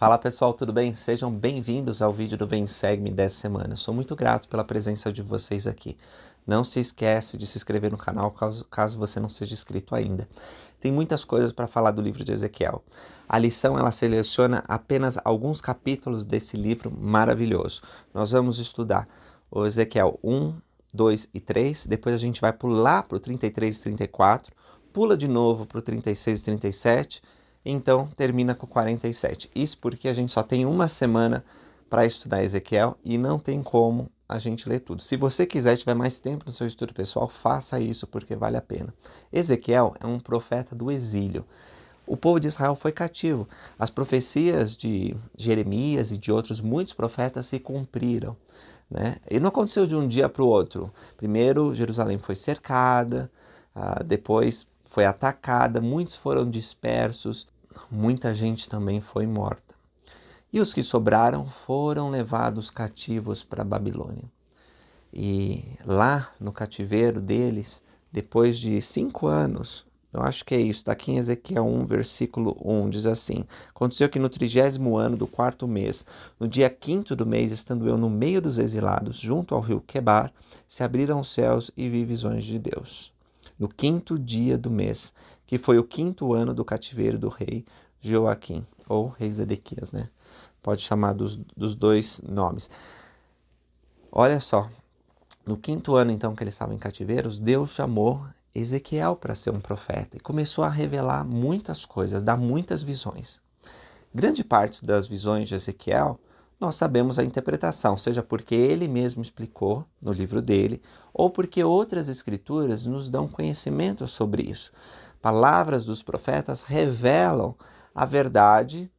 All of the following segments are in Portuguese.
Fala pessoal, tudo bem? Sejam bem-vindos ao vídeo do Vem Segue-me dessa semana. Eu sou muito grato pela presença de vocês aqui. Não se esquece de se inscrever no canal caso você não seja inscrito ainda. Tem muitas coisas para falar do livro de Ezequiel. A lição ela seleciona apenas alguns capítulos desse livro maravilhoso. Nós vamos estudar o Ezequiel 1, 2 e 3, depois a gente vai pular para o 33 e 34, pula de novo para o 36 e 37, então termina com 47. Isso porque a gente só tem uma semana para estudar Ezequiel e não tem como a gente ler tudo. Se você quiser tiver mais tempo no seu estudo pessoal, faça isso porque vale a pena. Ezequiel é um profeta do exílio. O povo de Israel foi cativo. As profecias de Jeremias e de outros muitos profetas se cumpriram, né? E não aconteceu de um dia para o outro. Primeiro, Jerusalém foi cercada, depois foi atacada, muitos foram dispersos, muita gente também foi morta. E os que sobraram foram levados cativos para a Babilônia. E lá no cativeiro deles, depois de 5 anos, eu acho que é isso, está aqui em Ezequiel 1, versículo 1, diz assim: aconteceu que no 30º ano do 4º mês, no dia 5º do mês, estando eu no meio dos exilados, junto ao rio Quebar, se abriram os céus e vi visões de Deus. No 5º dia do mês, que foi o 5º ano do cativeiro do rei Joaquim, ou rei Zedequias, né? Pode chamar dos dois nomes. Olha só, no 5º ano então que eles estavam em cativeiros, Deus chamou Ezequiel para ser um profeta e começou a revelar muitas coisas, dar muitas visões. Grande parte das visões de Ezequiel nós sabemos a interpretação, seja porque ele mesmo explicou no livro dele, ou porque outras escrituras nos dão conhecimento sobre isso. Palavras dos profetas revelam a verdade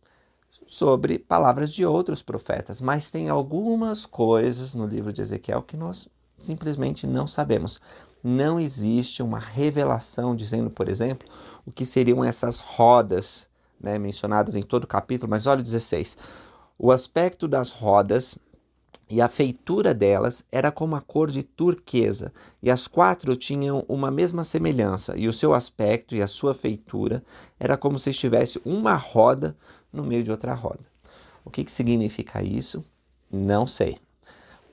sobre palavras de outros profetas, mas tem algumas coisas no livro de Ezequiel que nós simplesmente não sabemos. Não existe uma revelação dizendo, por exemplo, o que seriam essas rodas, né, mencionadas em todo o capítulo, mas olha o 16. O aspecto das rodas e a feitura delas era como a cor de turquesa, e as 4 tinham uma mesma semelhança, e o seu aspecto e a sua feitura era como se estivesse uma roda no meio de outra roda. O que significa isso? Não sei.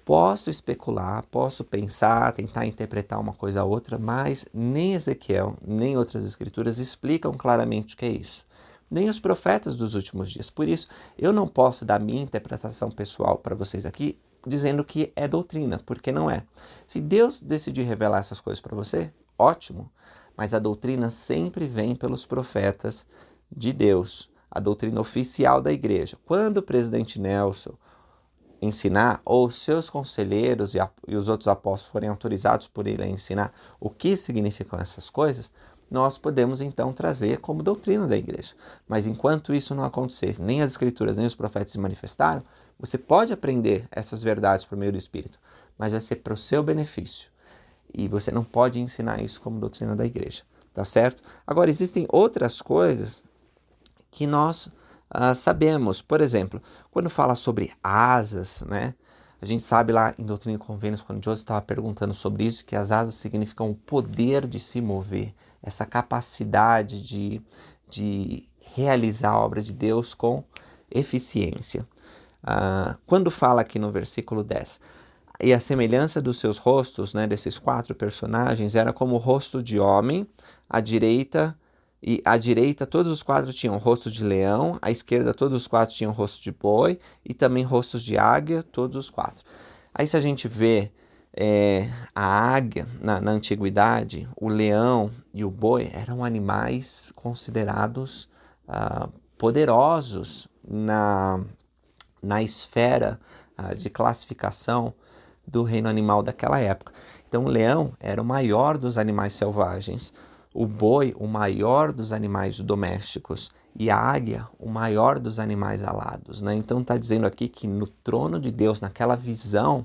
Posso especular, posso pensar, tentar interpretar uma coisa a outra, mas nem Ezequiel, nem outras escrituras explicam claramente o que é isso. Nem os profetas dos últimos dias. Por isso, eu não posso dar minha interpretação pessoal para vocês aqui, dizendo que é doutrina, porque não é. Se Deus decidir revelar essas coisas para você, ótimo, mas a doutrina sempre vem pelos profetas de Deus, a doutrina oficial da igreja. Quando o presidente Nelson ensinar, ou seus conselheiros e os outros apóstolos forem autorizados por ele a ensinar o que significam essas coisas, nós podemos então trazer como doutrina da igreja. Mas enquanto isso não acontecer, nem as escrituras, nem os profetas se manifestaram, você pode aprender essas verdades por meio do Espírito, mas vai ser para o seu benefício. E você não pode ensinar isso como doutrina da igreja, tá certo? Agora, existem outras coisas que nós sabemos. Por exemplo, quando fala sobre asas, né? A gente sabe lá em Doutrina e Convênios, quando Joseph estava perguntando sobre isso, que as asas significam o poder de se mover, essa capacidade de realizar a obra de Deus com eficiência. Quando fala aqui no versículo 10, e a semelhança dos seus rostos, né, desses 4 personagens, era como o rosto de homem, à direita todos os 4 tinham rosto de leão, à esquerda todos os 4 tinham rosto de boi e também rostos de águia, todos os 4. Aí se a gente vê a águia na antiguidade, o leão e o boi eram animais considerados poderosos na esfera de classificação do reino animal daquela época. Então o leão era o maior dos animais selvagens, o boi o maior dos animais domésticos e a águia o maior dos animais alados, né? Então está dizendo aqui que no trono de Deus, naquela visão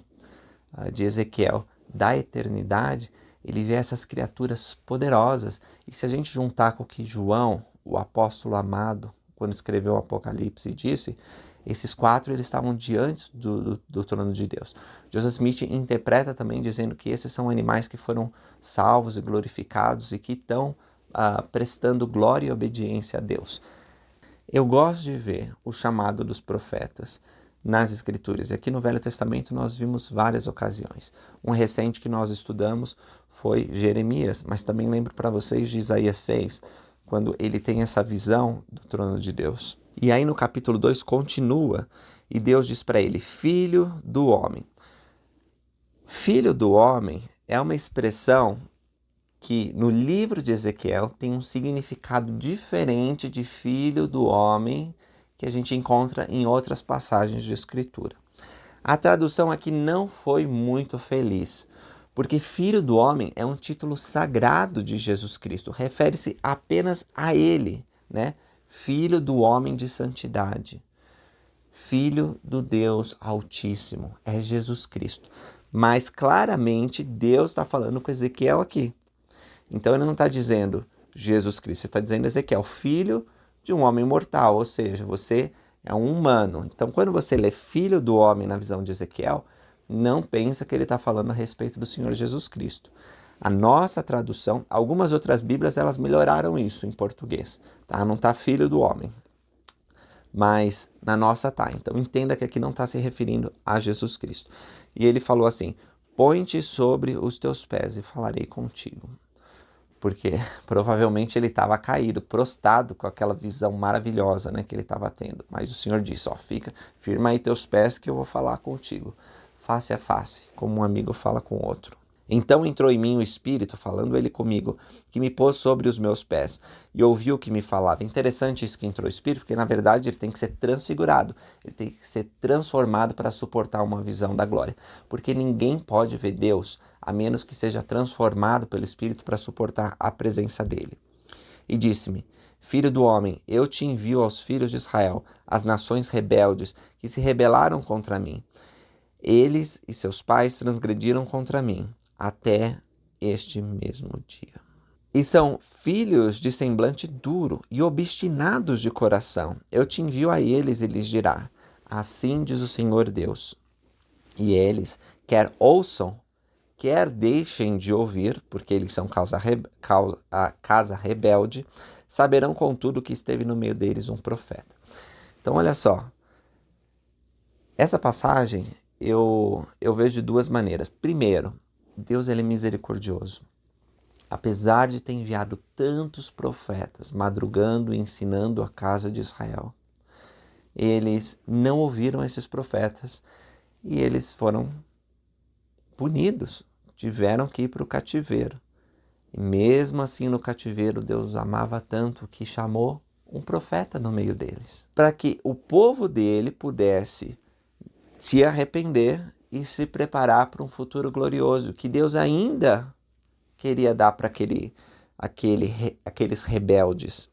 de Ezequiel da eternidade, ele vê essas criaturas poderosas. E se a gente juntar com o que João, o apóstolo amado, quando escreveu o Apocalipse, disse, esses 4 eles estavam diante do trono de Deus. Joseph Smith interpreta também dizendo que esses são animais que foram salvos e glorificados e que estão prestando glória e obediência a Deus. Eu gosto de ver o chamado dos profetas nas Escrituras. E aqui no Velho Testamento nós vimos várias ocasiões. Um recente que nós estudamos foi Jeremias, mas também lembro para vocês de Isaías 6, quando ele tem essa visão do trono de Deus. E aí no capítulo 2 continua, e Deus diz para ele, filho do homem. Filho do homem é uma expressão que no livro de Ezequiel tem um significado diferente de filho do homem que a gente encontra em outras passagens de escritura. A tradução aqui não foi muito feliz, porque filho do homem é um título sagrado de Jesus Cristo, refere-se apenas a ele, né? Filho do homem de santidade, filho do Deus Altíssimo, é Jesus Cristo. Mas claramente Deus está falando com Ezequiel aqui. Então ele não está dizendo Jesus Cristo, ele está dizendo Ezequiel, filho de um homem mortal, ou seja, você é um humano. Então quando você lê filho do homem na visão de Ezequiel, não pensa que ele está falando a respeito do Senhor Jesus Cristo. A nossa tradução, algumas outras Bíblias, elas melhoraram isso em português, tá? Não está filho do homem, mas na nossa tá. Então entenda que aqui não está se referindo a Jesus Cristo. E ele falou assim, põe-te sobre os teus pés e falarei contigo. Porque provavelmente ele estava caído, prostrado com aquela visão maravilhosa, né, que ele estava tendo. Mas o Senhor disse, firma aí teus pés que eu vou falar contigo, face a face, como um amigo fala com outro. Então entrou em mim o Espírito, falando ele comigo, que me pôs sobre os meus pés, e ouviu o que me falava. Interessante isso que entrou o Espírito, porque na verdade ele tem que ser transfigurado, ele tem que ser transformado para suportar uma visão da glória. Porque ninguém pode ver Deus, a menos que seja transformado pelo Espírito para suportar a presença dele. E disse-me, filho do homem, eu te envio aos filhos de Israel, as nações rebeldes, que se rebelaram contra mim. Eles e seus pais transgrediram contra mim, até este mesmo dia. E são filhos de semblante duro e obstinados de coração. Eu te envio a eles e lhes dirá, assim diz o Senhor Deus. E eles, quer ouçam, quer deixem de ouvir, porque eles são a casa rebelde, saberão contudo que esteve no meio deles um profeta. Então olha só, essa passagem eu vejo de duas maneiras. Primeiro, Deus ele é misericordioso. Apesar de ter enviado tantos profetas, madrugando e ensinando a casa de Israel, eles não ouviram esses profetas e eles foram punidos, tiveram que ir para o cativeiro. E mesmo assim no cativeiro, Deus os amava tanto que chamou um profeta no meio deles, para que o povo dele pudesse se arrepender e se preparar para um futuro glorioso, que Deus ainda queria dar para aqueles rebeldes.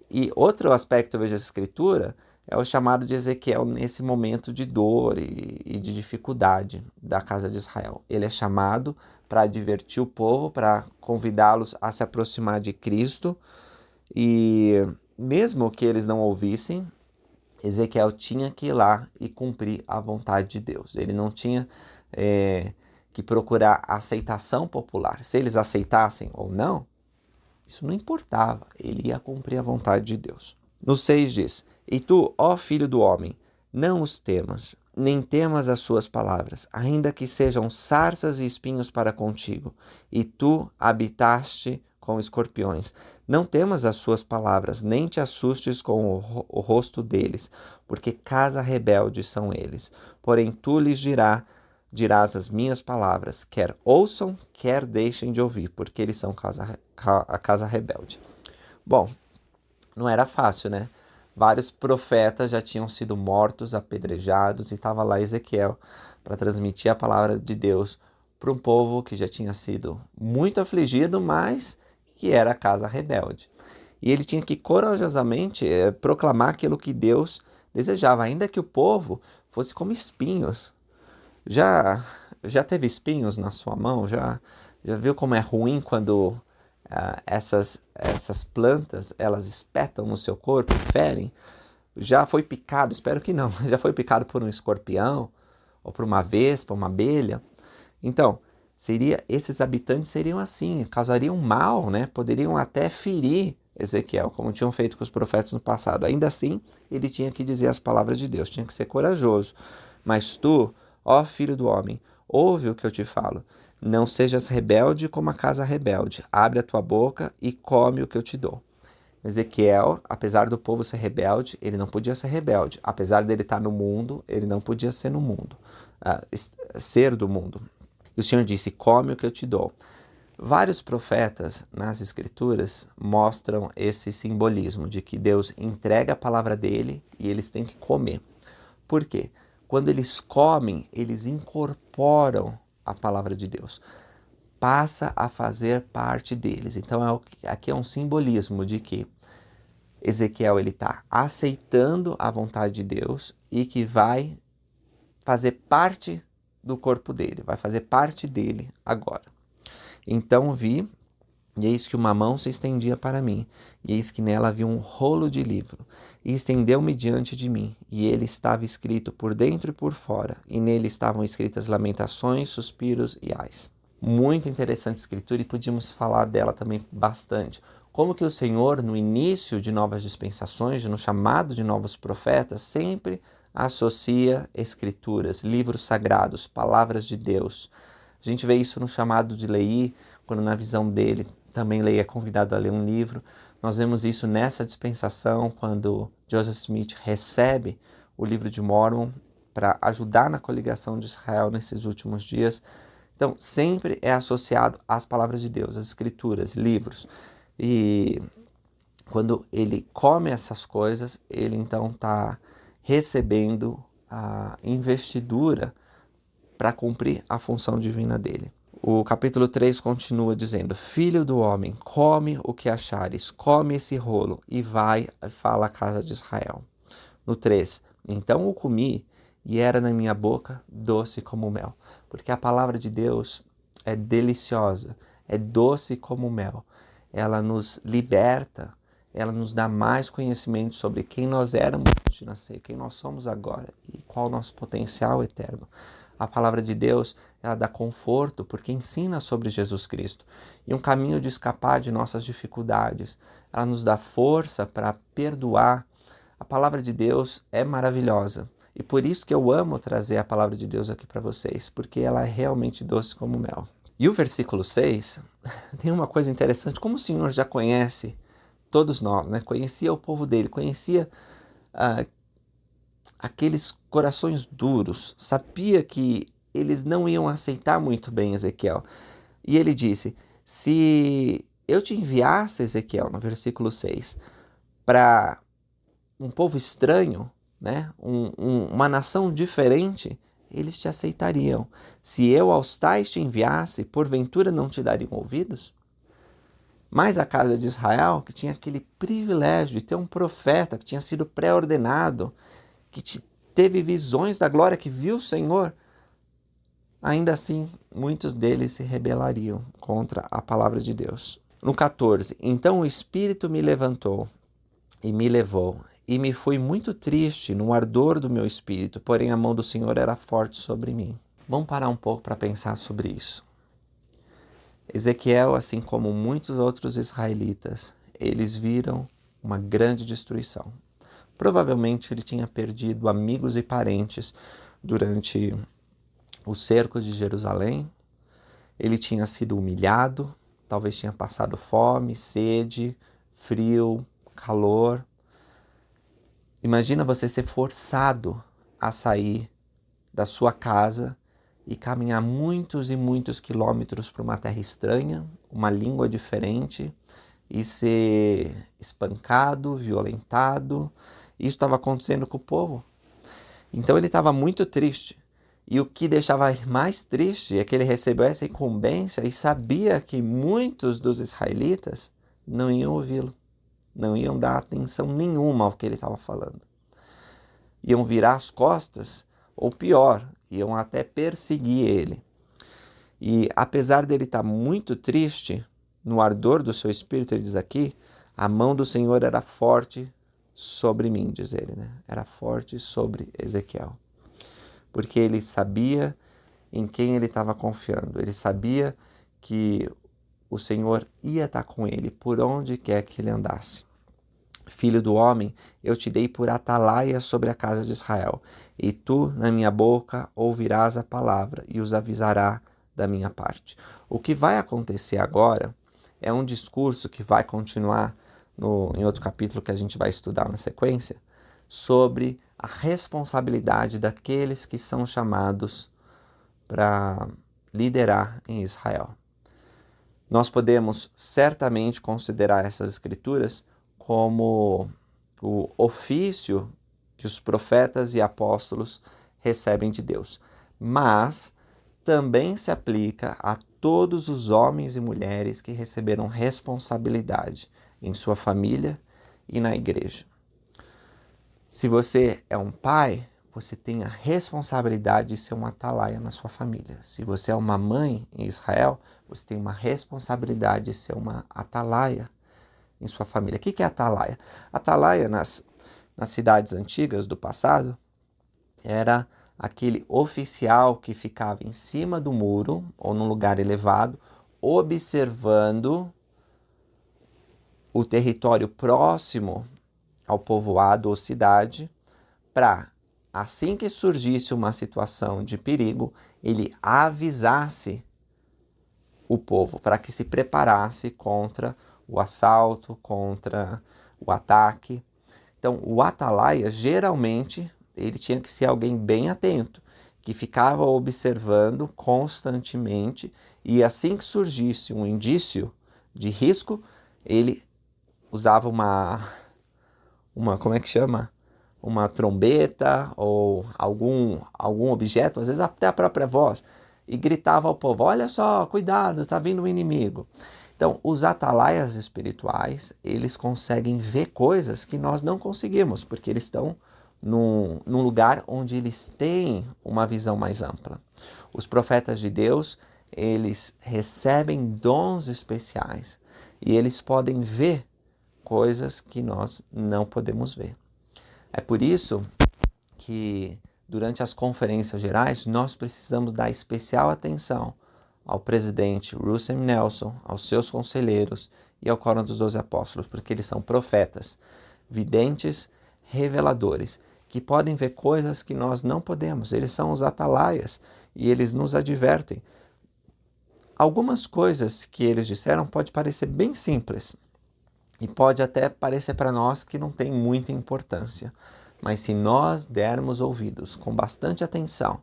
E outro aspecto que eu vejo dessa escritura é o chamado de Ezequiel nesse momento de dor e de dificuldade da casa de Israel. Ele é chamado para advertir o povo, para convidá-los a se aproximar de Cristo, e mesmo que eles não ouvissem, Ezequiel tinha que ir lá e cumprir a vontade de Deus. Ele não tinha que procurar a aceitação popular. Se eles aceitassem ou não, isso não importava. Ele ia cumprir a vontade de Deus. No 6 diz, e tu, ó filho do homem, não os temas, nem temas as suas palavras, ainda que sejam sarças e espinhos para contigo, e tu habitaste com escorpiões. Não temas as suas palavras, nem te assustes com o rosto deles, porque casa rebelde são eles. Porém tu lhes dirás as minhas palavras, quer ouçam, quer deixem de ouvir, porque eles são a casa rebelde. Bom, não era fácil, né? Vários profetas já tinham sido mortos, apedrejados, e estava lá Ezequiel para transmitir a palavra de Deus para um povo que já tinha sido muito afligido, mas que era a casa rebelde. E ele tinha que corajosamente proclamar aquilo que Deus desejava, ainda que o povo fosse como espinhos. Já teve espinhos na sua mão? Já viu como é ruim quando essas plantas, elas espetam no seu corpo, ferem? Já foi picado? Espero que não. Já foi picado por um escorpião? Ou por uma vespa, uma abelha? Então, esses habitantes seriam assim, causariam mal, né? Poderiam até ferir Ezequiel, como tinham feito com os profetas no passado. Ainda assim, ele tinha que dizer as palavras de Deus, tinha que ser corajoso. Mas tu, ó filho do homem, ouve o que eu te falo. Não sejas rebelde como a casa rebelde. Abre a tua boca e come o que eu te dou. Ezequiel, apesar do povo ser rebelde, ele não podia ser rebelde. Apesar dele estar no mundo, ele não podia ser no mundo, ser do mundo. E o Senhor disse, come o que eu te dou. Vários profetas nas Escrituras mostram esse simbolismo de que Deus entrega a palavra dele e eles têm que comer. Por quê? Quando eles comem, eles incorporam a palavra de Deus. Passa a fazer parte deles. Então aqui é um simbolismo de que Ezequiel está aceitando a vontade de Deus e que vai fazer parte do corpo dele, vai fazer parte dele agora. Então vi, e eis que uma mão se estendia para mim, e eis que nela havia um rolo de livro, e estendeu-me diante de mim, e ele estava escrito por dentro e por fora, e nele estavam escritas lamentações, suspiros e ais. Muito interessante escritura e podíamos falar dela também bastante. Como que o Senhor, no início de novas dispensações, no chamado de novos profetas, sempre associa escrituras, livros sagrados, palavras de Deus. A gente vê isso no chamado de Leí, quando na visão dele também Leí é convidado a ler um livro. Nós vemos isso nessa dispensação, quando Joseph Smith recebe o livro de Mormon para ajudar na coligação de Israel nesses últimos dias. Então, sempre é associado às palavras de Deus, às escrituras, livros. E quando ele come essas coisas, ele então está recebendo a investidura para cumprir a função divina dele. O capítulo 3 continua dizendo, filho do homem, come o que achares, come esse rolo e vai, fala à casa de Israel. No 3, então o comi e era na minha boca doce como mel. Porque a palavra de Deus é deliciosa, é doce como mel. Ela nos liberta, ela nos dá mais conhecimento sobre quem nós éramos antes de nascer, quem nós somos agora e qual o nosso potencial eterno. A palavra de Deus, ela dá conforto porque ensina sobre Jesus Cristo e um caminho de escapar de nossas dificuldades. Ela nos dá força para perdoar. A palavra de Deus é maravilhosa e por isso que eu amo trazer a palavra de Deus aqui para vocês, porque ela é realmente doce como mel. E o versículo 6 tem uma coisa interessante, como o Senhor já conhece todos nós, né? Conhecia o povo dele, conhecia aqueles corações duros, sabia que eles não iam aceitar muito bem Ezequiel. E ele disse, se eu te enviasse, Ezequiel, no versículo 6, para um povo estranho, né? Uma nação diferente, eles te aceitariam. Se eu aos tais te enviasse, porventura não te dariam ouvidos? Mas a casa de Israel, que tinha aquele privilégio de ter um profeta que tinha sido pré-ordenado, que teve visões da glória, que viu o Senhor, ainda assim, muitos deles se rebelariam contra a palavra de Deus. No 14, então o Espírito me levantou e me levou, e me fui muito triste no ardor do meu espírito, porém a mão do Senhor era forte sobre mim. Vamos parar um pouco para pensar sobre isso. Ezequiel, assim como muitos outros israelitas, eles viram uma grande destruição. Provavelmente ele tinha perdido amigos e parentes durante o cerco de Jerusalém. Ele tinha sido humilhado, talvez tinha passado fome, sede, frio, calor. Imagina você ser forçado a sair da sua casa e caminhar muitos e muitos quilômetros para uma terra estranha, uma língua diferente, e ser espancado, violentado. Isso estava acontecendo com o povo. Então ele estava muito triste. E o que deixava mais triste é que ele recebeu essa incumbência e sabia que muitos dos israelitas não iam ouvi-lo. Não iam dar atenção nenhuma ao que ele estava falando. Iam virar as costas, ou pior, iam até perseguir ele. E apesar dele estar muito triste, no ardor do seu espírito, ele diz aqui, a mão do Senhor era forte sobre mim, diz ele, né? Era forte sobre Ezequiel. Porque ele sabia em quem ele estava confiando. Ele sabia que o Senhor ia estar com ele por onde quer que ele andasse. Filho do homem, eu te dei por atalaia sobre a casa de Israel, e tu, na minha boca, ouvirás a palavra e os avisará da minha parte. O que vai acontecer agora é um discurso que vai continuar em outro capítulo que a gente vai estudar na sequência, sobre a responsabilidade daqueles que são chamados para liderar em Israel. Nós podemos certamente considerar essas escrituras como o ofício que os profetas e apóstolos recebem de Deus, mas também se aplica a todos os homens e mulheres que receberam responsabilidade em sua família e na igreja. Se você é um pai, você tem a responsabilidade de ser um atalaia na sua família. Se você é uma mãe em Israel, você tem uma responsabilidade de ser uma atalaia em sua família. O que é atalaia? Atalaia nas cidades antigas do passado era aquele oficial que ficava em cima do muro ou num lugar elevado, observando o território próximo ao povoado ou cidade, para, assim que surgisse uma situação de perigo, ele avisasse o povo para que se preparasse contra o assalto, contra o ataque. Então, o atalaia, geralmente, ele tinha que ser alguém bem atento, que ficava observando constantemente, e assim que surgisse um indício de risco, ele usava como é que chama? Uma trombeta ou algum objeto, às vezes até a própria voz, e gritava ao povo: olha só, cuidado, está vindo um inimigo. Então, os atalaias espirituais, eles conseguem ver coisas que nós não conseguimos, porque eles estão num lugar onde eles têm uma visão mais ampla. Os profetas de Deus, eles recebem dons especiais e eles podem ver coisas que nós não podemos ver. É por isso que, durante as conferências gerais, nós precisamos dar especial atenção ao presidente Russell M. Nelson, aos seus conselheiros e ao Quórum dos 12 Apóstolos, porque eles são profetas, videntes, reveladores, que podem ver coisas que nós não podemos. Eles são os atalaias e eles nos advertem. Algumas coisas que eles disseram pode parecer bem simples e pode até parecer para nós que não tem muita importância, mas se nós dermos ouvidos com bastante atenção,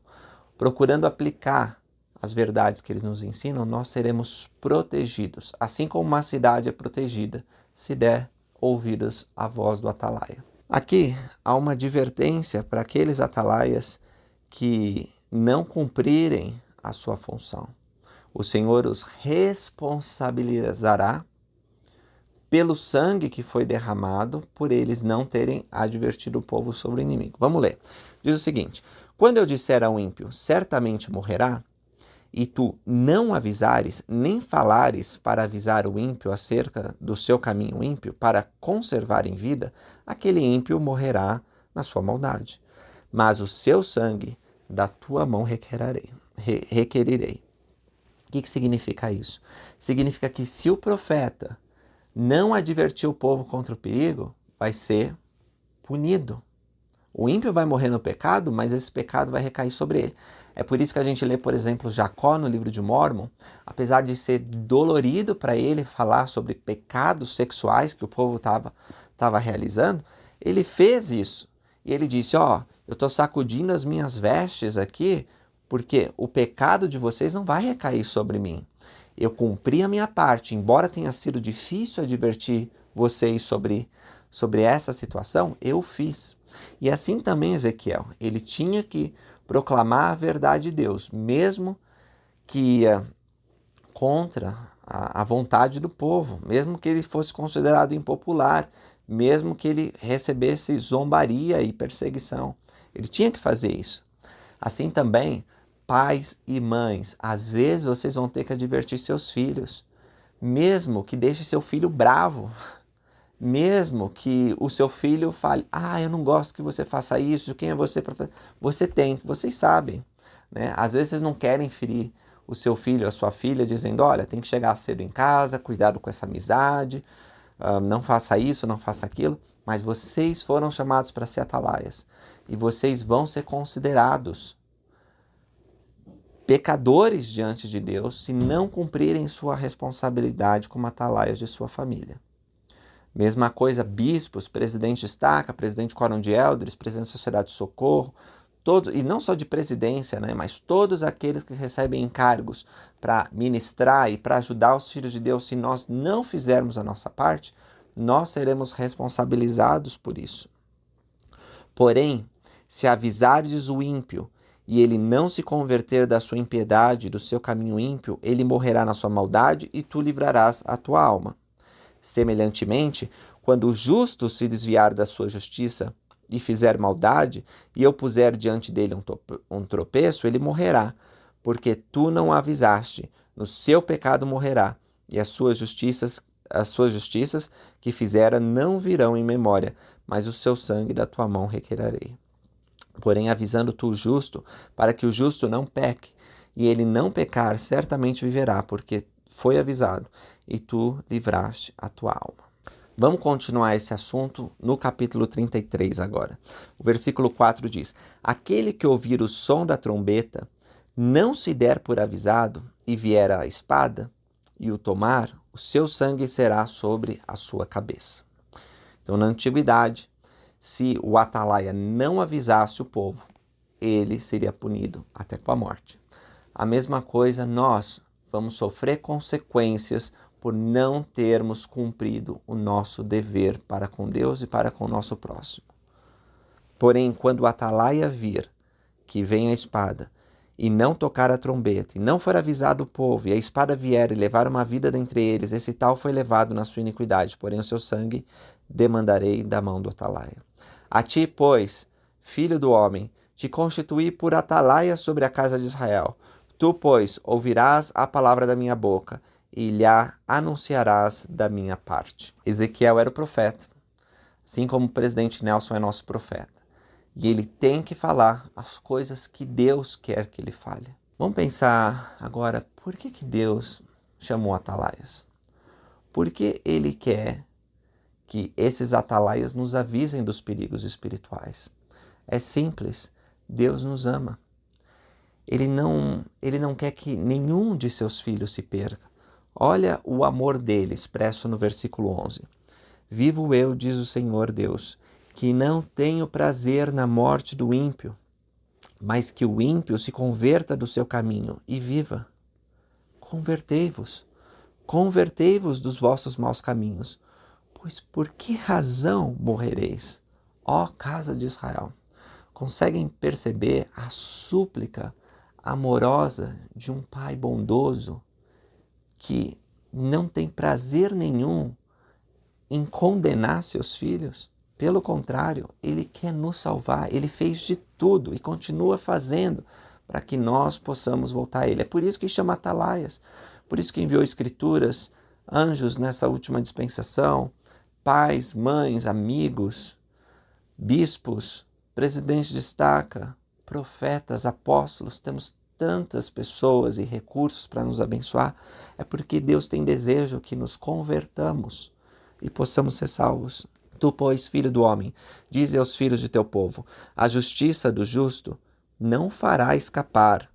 procurando aplicar as verdades que eles nos ensinam, nós seremos protegidos, assim como uma cidade é protegida, se der ouvidos à voz do atalaia. Aqui há uma advertência para aqueles atalaias que não cumprirem a sua função. O Senhor os responsabilizará pelo sangue que foi derramado por eles não terem advertido o povo sobre o inimigo. Vamos ler. Diz o seguinte: quando eu disser ao ímpio, certamente morrerá, e tu não avisares, nem falares para avisar o ímpio acerca do seu caminho ímpio, para conservar em vida, aquele ímpio morrerá na sua maldade. Mas o seu sangue da tua mão requerirei. O que significa isso? Significa que se o profeta não advertir o povo contra o perigo, vai ser punido. O ímpio vai morrer no pecado, mas esse pecado vai recair sobre ele. É por isso que a gente lê, por exemplo, Jacó no livro de Mórmon, apesar de ser dolorido para ele falar sobre pecados sexuais que o povo estava realizando, ele fez isso. E ele disse: eu estou sacudindo as minhas vestes aqui, porque o pecado de vocês não vai recair sobre mim. Eu cumpri a minha parte, embora tenha sido difícil advertir vocês sobre essa situação, eu fiz. E assim também Ezequiel, ele tinha que proclamar a verdade de Deus, mesmo que ia contra a vontade do povo, mesmo que ele fosse considerado impopular, mesmo que ele recebesse zombaria e perseguição. Ele tinha que fazer isso. Assim também, pais e mães, às vezes vocês vão ter que advertir seus filhos, mesmo que deixe seu filho bravo, mesmo que o seu filho fale: eu não gosto que você faça isso, quem é você para fazer? Vocês sabem, né? Às vezes vocês não querem ferir o seu filho, a sua filha, dizendo, olha, tem que chegar cedo em casa, cuidado com essa amizade, não faça isso, não faça aquilo, mas vocês foram chamados para ser atalaias, e vocês vão ser considerados pecadores diante de Deus se não cumprirem sua responsabilidade como atalaias de sua família. Mesma coisa, bispos, presidente de estaca, presidente de quórum de elders, presidente da sociedade de socorro, todos, e não só de presidência, né, mas todos aqueles que recebem encargos para ministrar e para ajudar os filhos de Deus, se nós não fizermos a nossa parte, nós seremos responsabilizados por isso. Porém, se avisares o ímpio e ele não se converter da sua impiedade, do seu caminho ímpio, ele morrerá na sua maldade e tu livrarás a tua alma. Semelhantemente, quando o justo se desviar da sua justiça e fizer maldade, e eu puser diante dele um tropeço, ele morrerá, porque tu não avisaste, no seu pecado morrerá, e as suas justiças que fizera não virão em memória, mas o seu sangue da tua mão requererei. Porém, avisando tu o justo, para que o justo não peque, e ele não pecar, certamente viverá, porque foi avisado, e tu livraste a tua alma. Vamos continuar esse assunto no capítulo 33 agora. O versículo 4 diz, aquele que ouvir o som da trombeta, não se der por avisado, e vier a espada, e o tomar, o seu sangue será sobre a sua cabeça. Então, na antiguidade, se o atalaia não avisasse o povo, ele seria punido até com a morte. A mesma coisa, nós vamos sofrer consequências por não termos cumprido o nosso dever para com Deus e para com o nosso próximo. Porém, quando o atalaia vir, que vem a espada, e não tocar a trombeta, e não for avisado o povo, e a espada vier e levar uma vida dentre eles, esse tal foi levado na sua iniquidade, porém o seu sangue demandarei da mão do atalaia. A ti, pois, filho do homem, te constituí por atalaia sobre a casa de Israel. Tu, pois, ouvirás a palavra da minha boca, e lhe anunciarás da minha parte. Ezequiel era o profeta, assim como o presidente Nelson é nosso profeta. E ele tem que falar as coisas que Deus quer que ele fale. Vamos pensar agora, por que Deus chamou atalaias? Por que ele quer que esses atalaias nos avisem dos perigos espirituais? É simples, Deus nos ama. Ele não quer que nenhum de seus filhos se perca. Olha o amor dele expresso no versículo 11. Vivo eu, diz o Senhor Deus, que não tenho prazer na morte do ímpio, mas que o ímpio se converta do seu caminho e viva. Convertei-vos dos vossos maus caminhos, pois por que razão morrereis, ó casa de Israel? Conseguem perceber a súplica amorosa de um pai bondoso que não tem prazer nenhum em condenar seus filhos? Pelo contrário, ele quer nos salvar, ele fez de tudo e continua fazendo para que nós possamos voltar a ele. É por isso que chama atalaias, por isso que enviou escrituras, anjos nessa última dispensação, pais, mães, amigos, bispos, presidentes de estaca, profetas, apóstolos, temos tantas pessoas e recursos para nos abençoar, é porque Deus tem desejo que nos convertamos e possamos ser salvos. Tu, pois, filho do homem, dize aos filhos de teu povo, a justiça do justo não fará escapar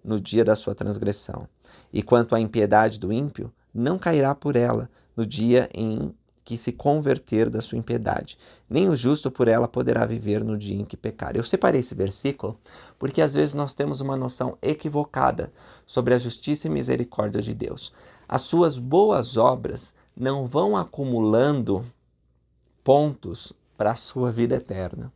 no dia da sua transgressão, e quanto à impiedade do ímpio, não cairá por ela no dia em que se converter da sua impiedade, nem o justo por ela poderá viver no dia em que pecar. Eu separei esse versículo porque às vezes nós temos uma noção equivocada sobre a justiça e misericórdia de Deus. As suas boas obras não vão acumulando pontos para a sua vida eterna.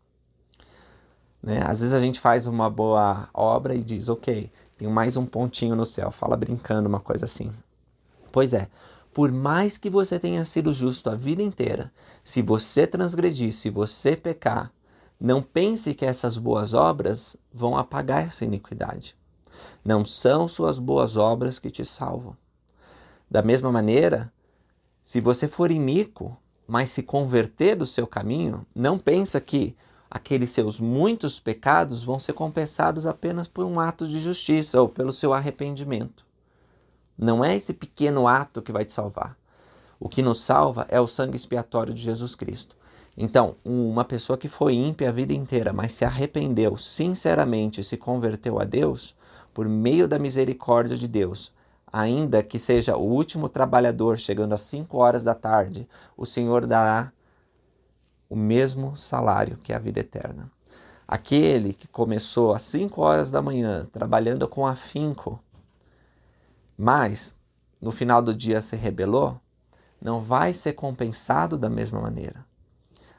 Né? Às vezes a gente faz uma boa obra e diz, ok, tenho mais um pontinho no céu, fala brincando uma coisa assim. Pois é, por mais que você tenha sido justo a vida inteira, se você transgredir, se você pecar, não pense que essas boas obras vão apagar essa iniquidade. Não são suas boas obras que te salvam. Da mesma maneira, se você for iníquo, mas se converter do seu caminho, não pensa que aqueles seus muitos pecados vão ser compensados apenas por um ato de justiça ou pelo seu arrependimento. Não é esse pequeno ato que vai te salvar. O que nos salva é o sangue expiatório de Jesus Cristo. Então, uma pessoa que foi ímpia a vida inteira, mas se arrependeu sinceramente e se converteu a Deus, por meio da misericórdia de Deus, ainda que seja o último trabalhador chegando às 5 horas da tarde, o Senhor dará o mesmo salário que a vida eterna. Aquele que começou às 5 horas da manhã, trabalhando com afinco, mas no final do dia se rebelou, não vai ser compensado da mesma maneira.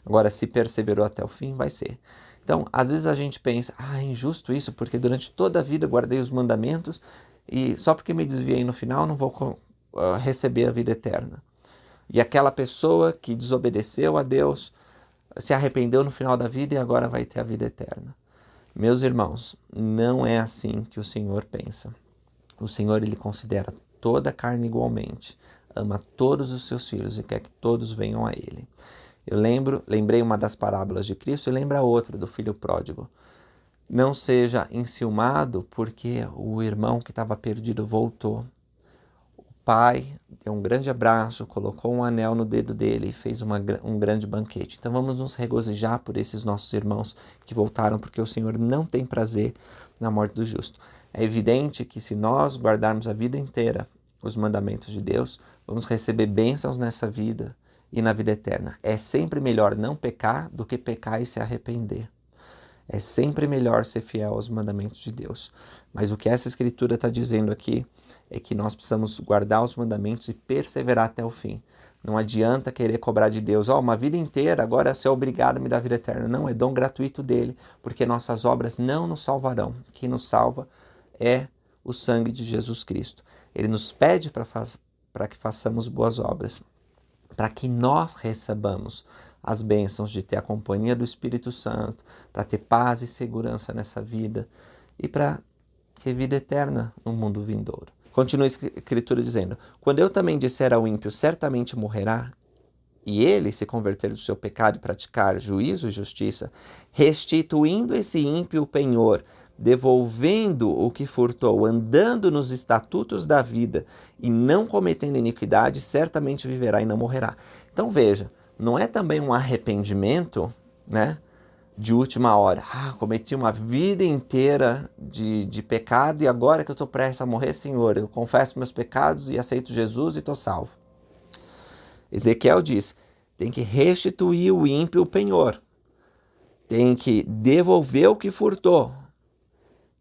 Agora, se perseverou até o fim, vai ser. Então, às vezes a gente pensa, é injusto isso, porque durante toda a vida guardei os mandamentos e só porque me desviei no final não vou receber a vida eterna. E aquela pessoa que desobedeceu a Deus se arrependeu no final da vida e agora vai ter a vida eterna. Meus irmãos, não é assim que o Senhor pensa. O Senhor, ele considera toda a carne igualmente, ama todos os seus filhos e quer que todos venham a ele. Eu lembrei uma das parábolas de Cristo e lembra outra do filho pródigo. Não seja enciumado porque o irmão que estava perdido voltou. O pai deu um grande abraço, colocou um anel no dedo dele e fez um grande banquete. Então vamos nos regozijar por esses nossos irmãos que voltaram, porque o Senhor não tem prazer na morte do justo. É evidente que se nós guardarmos a vida inteira os mandamentos de Deus, vamos receber bênçãos nessa vida e na vida eterna. É sempre melhor não pecar do que pecar e se arrepender. É sempre melhor ser fiel aos mandamentos de Deus. Mas o que essa escritura está dizendo aqui é que nós precisamos guardar os mandamentos e perseverar até o fim. Não adianta querer cobrar de Deus, uma vida inteira, agora você é obrigado a me dar vida eterna. Não, é dom gratuito dele, porque nossas obras não nos salvarão. Quem nos salva é o sangue de Jesus Cristo. Ele nos pede para que façamos boas obras, para que nós recebamos as bênçãos de ter a companhia do Espírito Santo, para ter paz e segurança nessa vida e para ter vida eterna no mundo vindouro. Continua a Escritura dizendo, quando eu também disser ao ímpio, certamente morrerá, e ele se converter do seu pecado e praticar juízo e justiça, restituindo esse ímpio o penhor, devolvendo o que furtou, andando nos estatutos da vida e não cometendo iniquidade, certamente viverá e não morrerá. Então veja, não é também um arrependimento, de última hora. Cometi uma vida inteira de pecado e agora que eu estou prestes a morrer, Senhor, eu confesso meus pecados e aceito Jesus e estou salvo. Ezequiel diz, tem que restituir o ímpio o penhor, tem que devolver o que furtou,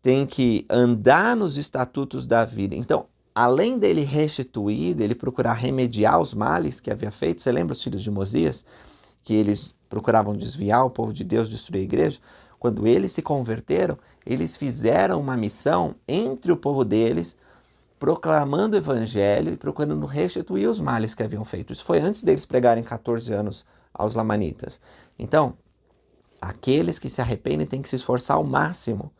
tem que andar nos estatutos da vida. Então, além dele restituir, dele procurar remediar os males que havia feito, você lembra os filhos de Mosias, que eles procuravam desviar o povo de Deus, destruir a igreja? Quando eles se converteram, eles fizeram uma missão entre o povo deles, proclamando o evangelho e procurando restituir os males que haviam feito. Isso foi antes deles pregarem 14 anos aos lamanitas. Então, aqueles que se arrependem têm que se esforçar ao máximo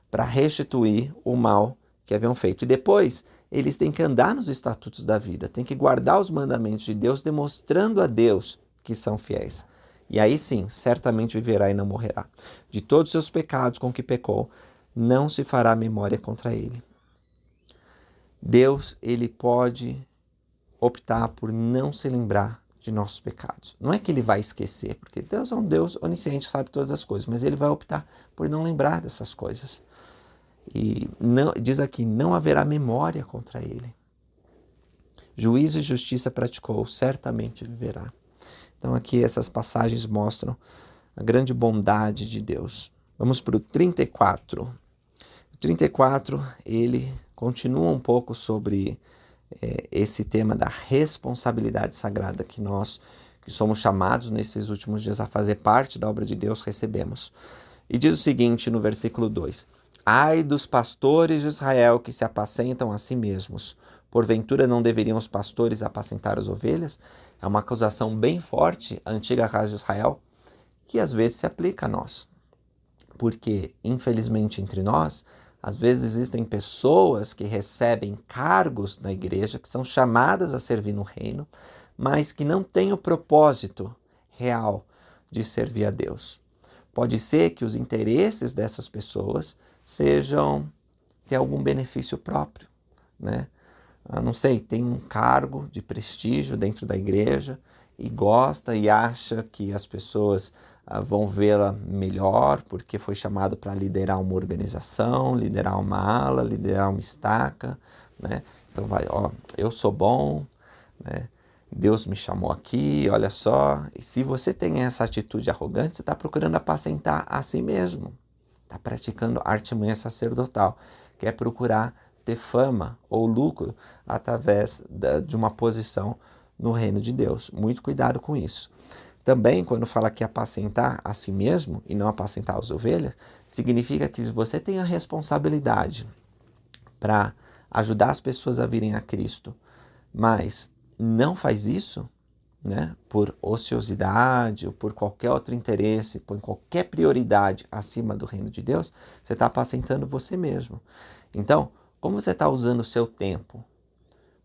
para restituir o mal que haviam feito. E depois, eles têm que andar nos estatutos da vida, têm que guardar os mandamentos de Deus, demonstrando a Deus que são fiéis. E aí sim, certamente viverá e não morrerá. De todos os seus pecados com que pecou, não se fará memória contra ele. Deus, ele pode optar por não se lembrar de nossos pecados. Não é que ele vai esquecer, porque Deus é um Deus onisciente, sabe todas as coisas, mas ele vai optar por não lembrar dessas coisas. E não, diz aqui, não haverá memória contra ele. Juízo e justiça praticou, certamente viverá. Então aqui essas passagens mostram a grande bondade de Deus. Vamos para o 34. O 34, ele continua um pouco sobre esse tema da responsabilidade sagrada que nós, que somos chamados nesses últimos dias a fazer parte da obra de Deus, recebemos. E diz o seguinte no versículo 2. Ai dos pastores de Israel que se apacentam a si mesmos. Porventura não deveriam os pastores apacentar as ovelhas? É uma acusação bem forte à antiga casa de Israel, que às vezes se aplica a nós. Porque, infelizmente, entre nós, às vezes existem pessoas que recebem cargos na igreja, que são chamadas a servir no reino, mas que não têm o propósito real de servir a Deus. Pode ser que os interesses dessas pessoas sejam ter algum benefício próprio, né? Não sei, tem um cargo de prestígio dentro da igreja e gosta e acha que as pessoas vão vê-la melhor porque foi chamado para liderar uma organização, liderar uma ala, liderar uma estaca, né? Então eu sou bom, né? Deus me chamou aqui, olha só. E se você tem essa atitude arrogante, você está procurando apacentar a si mesmo. Está praticando artimanha sacerdotal, que é procurar ter fama ou lucro através de uma posição no reino de Deus. Muito cuidado com isso. Também, quando fala que apacentar a si mesmo e não apacentar as ovelhas, significa que você tem a responsabilidade para ajudar as pessoas a virem a Cristo, mas não faz isso, né, por ociosidade ou por qualquer outro interesse, por qualquer prioridade acima do reino de Deus, você está apacentando você mesmo. Então, como você está usando o seu tempo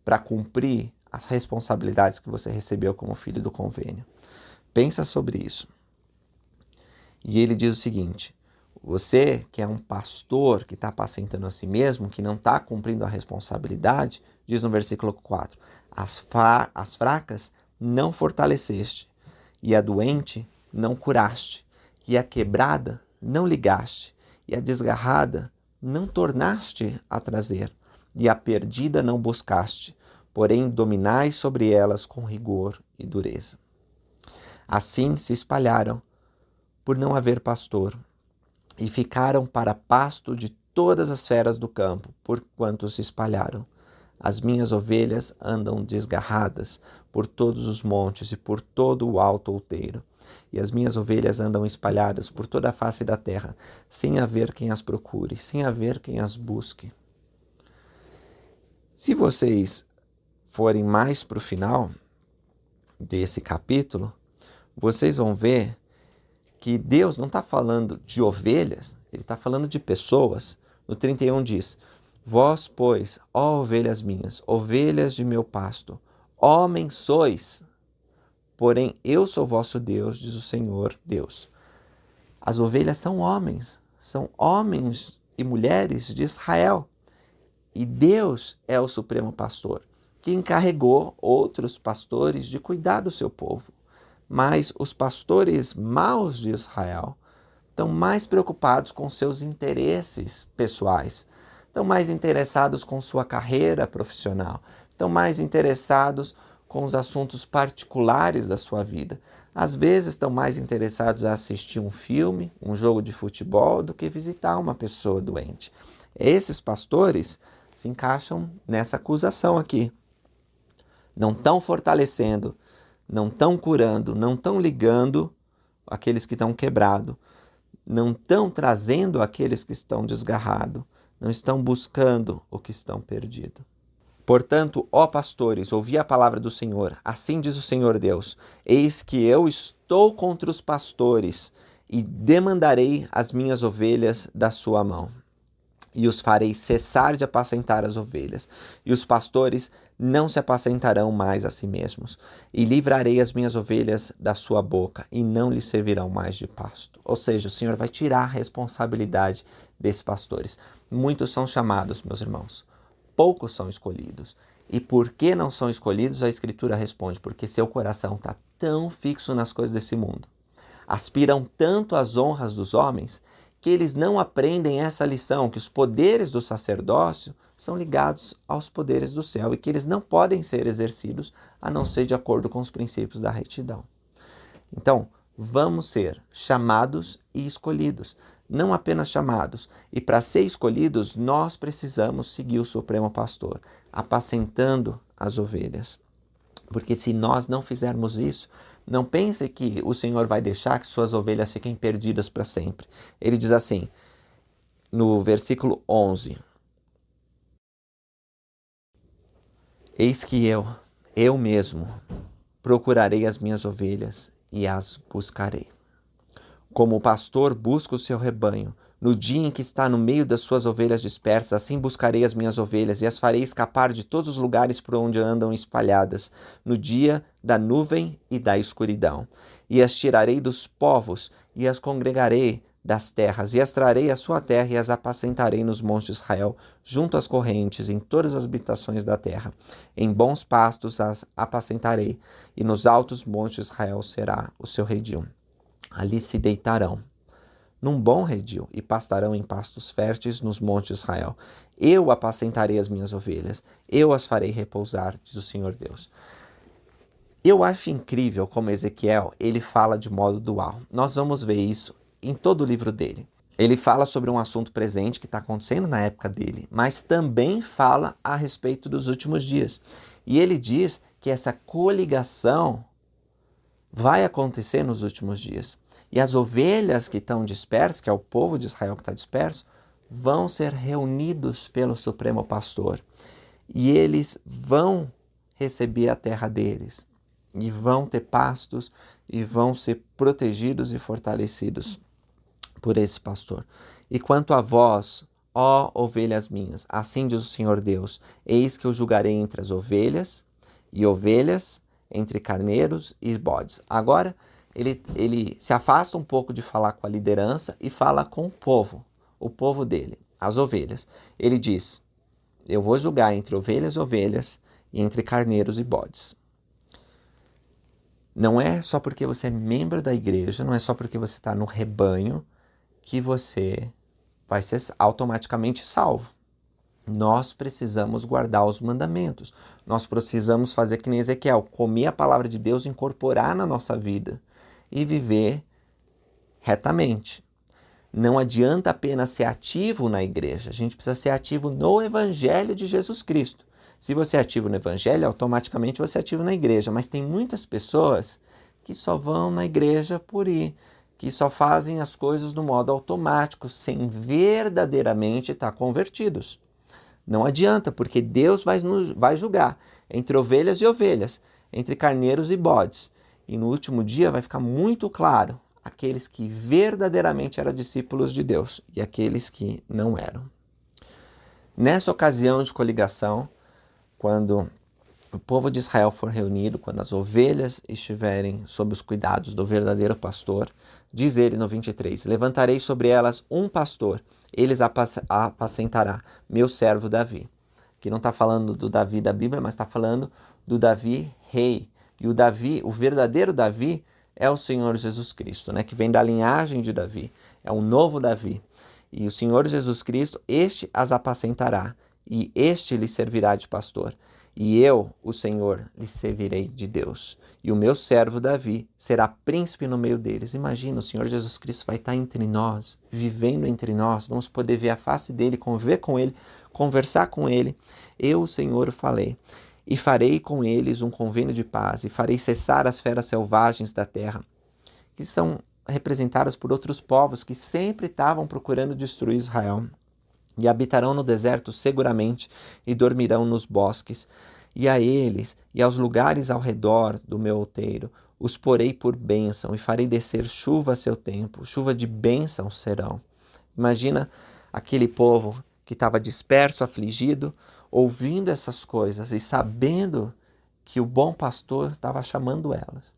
para cumprir as responsabilidades que você recebeu como filho do convênio? Pensa sobre isso. E ele diz o seguinte: você que é um pastor que está apacentando a si mesmo, que não está cumprindo a responsabilidade, diz no versículo 4, as fracas não fortaleceste, e a doente não curaste, e a quebrada não ligaste, e a desgarrada não tornaste a trazer, e a perdida não buscaste, porém dominais sobre elas com rigor e dureza. Assim se espalharam, por não haver pastor, e ficaram para pasto de todas as feras do campo, porquanto se espalharam. As minhas ovelhas andam desgarradas por todos os montes e por todo o alto outeiro. E as minhas ovelhas andam espalhadas por toda a face da terra, sem haver quem as procure, sem haver quem as busque. Se vocês forem mais para o final desse capítulo, vocês vão ver que Deus não está falando de ovelhas, Ele está falando de pessoas. No 31 diz: vós, pois, ó ovelhas minhas, ovelhas de meu pasto, homens sois, porém eu sou vosso Deus, diz o Senhor Deus. As ovelhas são homens e mulheres de Israel. E Deus é o supremo pastor, que encarregou outros pastores de cuidar do seu povo. Mas os pastores maus de Israel estão mais preocupados com seus interesses pessoais, estão mais interessados com sua carreira profissional, estão mais interessados com os assuntos particulares da sua vida. Às vezes estão mais interessados a assistir um filme, um jogo de futebol, do que visitar uma pessoa doente. Esses pastores se encaixam nessa acusação aqui. Não estão fortalecendo, não estão curando, não estão ligando aqueles que estão quebrados, não estão trazendo aqueles que estão desgarrados, não estão buscando o que estão perdido. Portanto, ó pastores, ouvi a palavra do Senhor, assim diz o Senhor Deus: eis que eu estou contra os pastores e demandarei as minhas ovelhas da sua mão. E os farei cessar de apacentar as ovelhas, e os pastores não se apacentarão mais a si mesmos. E livrarei as minhas ovelhas da sua boca, e não lhes servirão mais de pasto. Ou seja, o Senhor vai tirar a responsabilidade desses pastores. Muitos são chamados, meus irmãos, poucos são escolhidos. E por que não são escolhidos? A Escritura responde: porque seu coração está tão fixo nas coisas desse mundo, aspiram tanto às honras dos homens, que eles não aprendem essa lição, que os poderes do sacerdócio são ligados aos poderes do céu e que eles não podem ser exercidos a não ser de acordo com os princípios da retidão. Então, vamos ser chamados e escolhidos, não apenas chamados. E para ser escolhidos, nós precisamos seguir o Supremo Pastor, apacentando as ovelhas. Porque se nós não fizermos isso, não pense que o Senhor vai deixar que suas ovelhas fiquem perdidas para sempre. Ele diz assim, no versículo 11: eis que eu mesmo, procurarei as minhas ovelhas e as buscarei. Como o pastor busca o seu rebanho, No dia em que está no meio das suas ovelhas dispersas, assim buscarei as minhas ovelhas e as farei escapar de todos os lugares por onde andam espalhadas, no dia da nuvem e da escuridão. E as tirarei dos povos e as congregarei das terras, e as trarei à sua terra e as apacentarei nos montes de Israel, junto às correntes, em todas as habitações da terra. Em bons pastos as apacentarei, e nos altos montes de Israel será o seu redil. Ali se deitarão num bom redil, e pastarão em pastos férteis nos montes de Israel. Eu apacentarei as minhas ovelhas, eu as farei repousar, diz o Senhor Deus. Eu acho incrível como Ezequiel, ele fala de modo dual. Nós vamos ver isso em todo o livro dele. Ele fala sobre um assunto presente que está acontecendo na época dele, mas também fala a respeito dos últimos dias. E ele diz que essa coligação vai acontecer nos últimos dias. E as ovelhas que estão dispersas, que é o povo de Israel que está disperso, vão ser reunidos pelo Supremo Pastor. E eles vão receber a terra deles. E vão ter pastos e vão ser protegidos e fortalecidos por esse pastor. E quanto a vós, ó ovelhas minhas, assim diz o Senhor Deus, eis que eu julgarei entre as ovelhas e ovelhas, entre carneiros e bodes. Agora, ele se afasta um pouco de falar com a liderança e fala com o povo dele, as ovelhas. Ele diz, eu vou julgar entre ovelhas e ovelhas e entre carneiros e bodes. Não é só porque você é membro da igreja, não é só porque você está no rebanho que você vai ser automaticamente salvo. Nós precisamos guardar os mandamentos. Nós precisamos fazer que nem Ezequiel, comer a palavra de Deus, incorporar na nossa vida e viver retamente. Não adianta apenas ser ativo na igreja, a gente precisa ser ativo no Evangelho de Jesus Cristo. Se você é ativo no Evangelho, automaticamente você é ativo na igreja. Mas tem muitas pessoas que só vão na igreja por ir, que só fazem as coisas no modo automático, sem verdadeiramente estar convertidos. Não adianta, porque Deus vai julgar entre ovelhas e ovelhas, entre carneiros e bodes. E no último dia vai ficar muito claro aqueles que verdadeiramente eram discípulos de Deus e aqueles que não eram. Nessa ocasião de coligação, quando o povo de Israel for reunido, quando as ovelhas estiverem sob os cuidados do verdadeiro pastor, diz ele no 23, levantarei sobre elas um pastor, eles apacentará, meu servo Davi. Aqui não está falando do Davi da Bíblia, mas está falando do Davi rei. E o Davi, o verdadeiro Davi, é o Senhor Jesus Cristo, né? Que vem da linhagem de Davi, é um novo Davi. E o Senhor Jesus Cristo, este as apacentará, e este lhe servirá de pastor. E eu, o Senhor, lhe servirei de Deus. E o meu servo Davi será príncipe no meio deles. Imagina, o Senhor Jesus Cristo vai estar entre nós, vivendo entre nós. Vamos poder ver a face dele, conviver com ele, conversar com ele. Eu, o Senhor, falei. E farei com eles um convênio de paz, e farei cessar as feras selvagens da terra, que são representadas por outros povos que sempre estavam procurando destruir Israel. E habitarão no deserto seguramente, e dormirão nos bosques. E a eles, e aos lugares ao redor do meu outeiro, os porei por bênção, e farei descer chuva a seu tempo, chuva de bênção serão. Imagina aquele povo que estava disperso, afligido, ouvindo essas coisas e sabendo que o bom pastor estava chamando elas.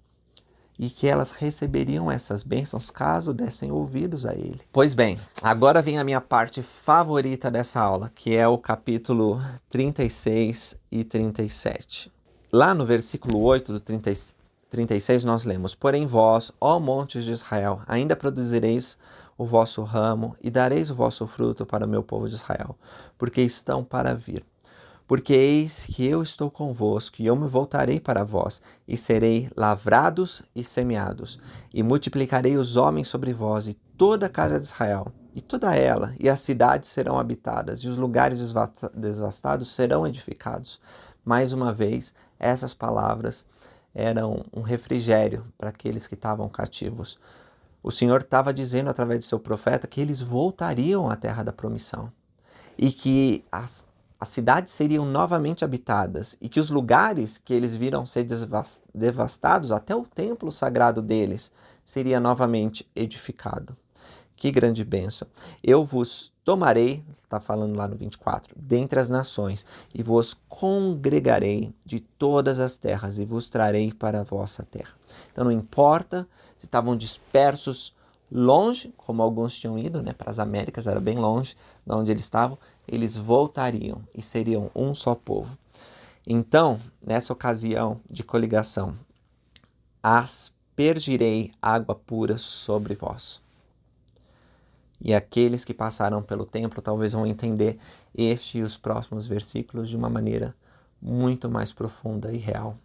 E que elas receberiam essas bênçãos caso dessem ouvidos a ele. Pois bem, agora vem a minha parte favorita dessa aula, que é o capítulo 36 e 37. Lá no versículo 8 do 36 nós lemos, porém vós, ó montes de Israel, ainda produzireis o vosso ramo e dareis o vosso fruto para o meu povo de Israel, porque estão para vir. Porque eis que eu estou convosco, e eu me voltarei para vós, e serei lavrados e semeados, e multiplicarei os homens sobre vós, e toda a casa de Israel, e toda ela, e as cidades serão habitadas, e os lugares devastados serão edificados. Mais uma vez, essas palavras eram um refrigério para aqueles que estavam cativos. O Senhor estava dizendo através de seu profeta que eles voltariam à terra da promissão, e que as cidades seriam novamente habitadas e que os lugares que eles viram ser devastados, até o templo sagrado deles, seria novamente edificado. Que grande bênção. Eu vos tomarei, está falando lá no 24, dentre as nações, e vos congregarei de todas as terras, e vos trarei para a vossa terra. Então não importa se estavam dispersos longe, como alguns tinham ido, né, para as Américas, era bem longe de onde eles estavam, eles voltariam e seriam um só povo. Então, nessa ocasião de coligação, aspergirei água pura sobre vós. E aqueles que passaram pelo templo talvez vão entender este e os próximos versículos de uma maneira muito mais profunda e real.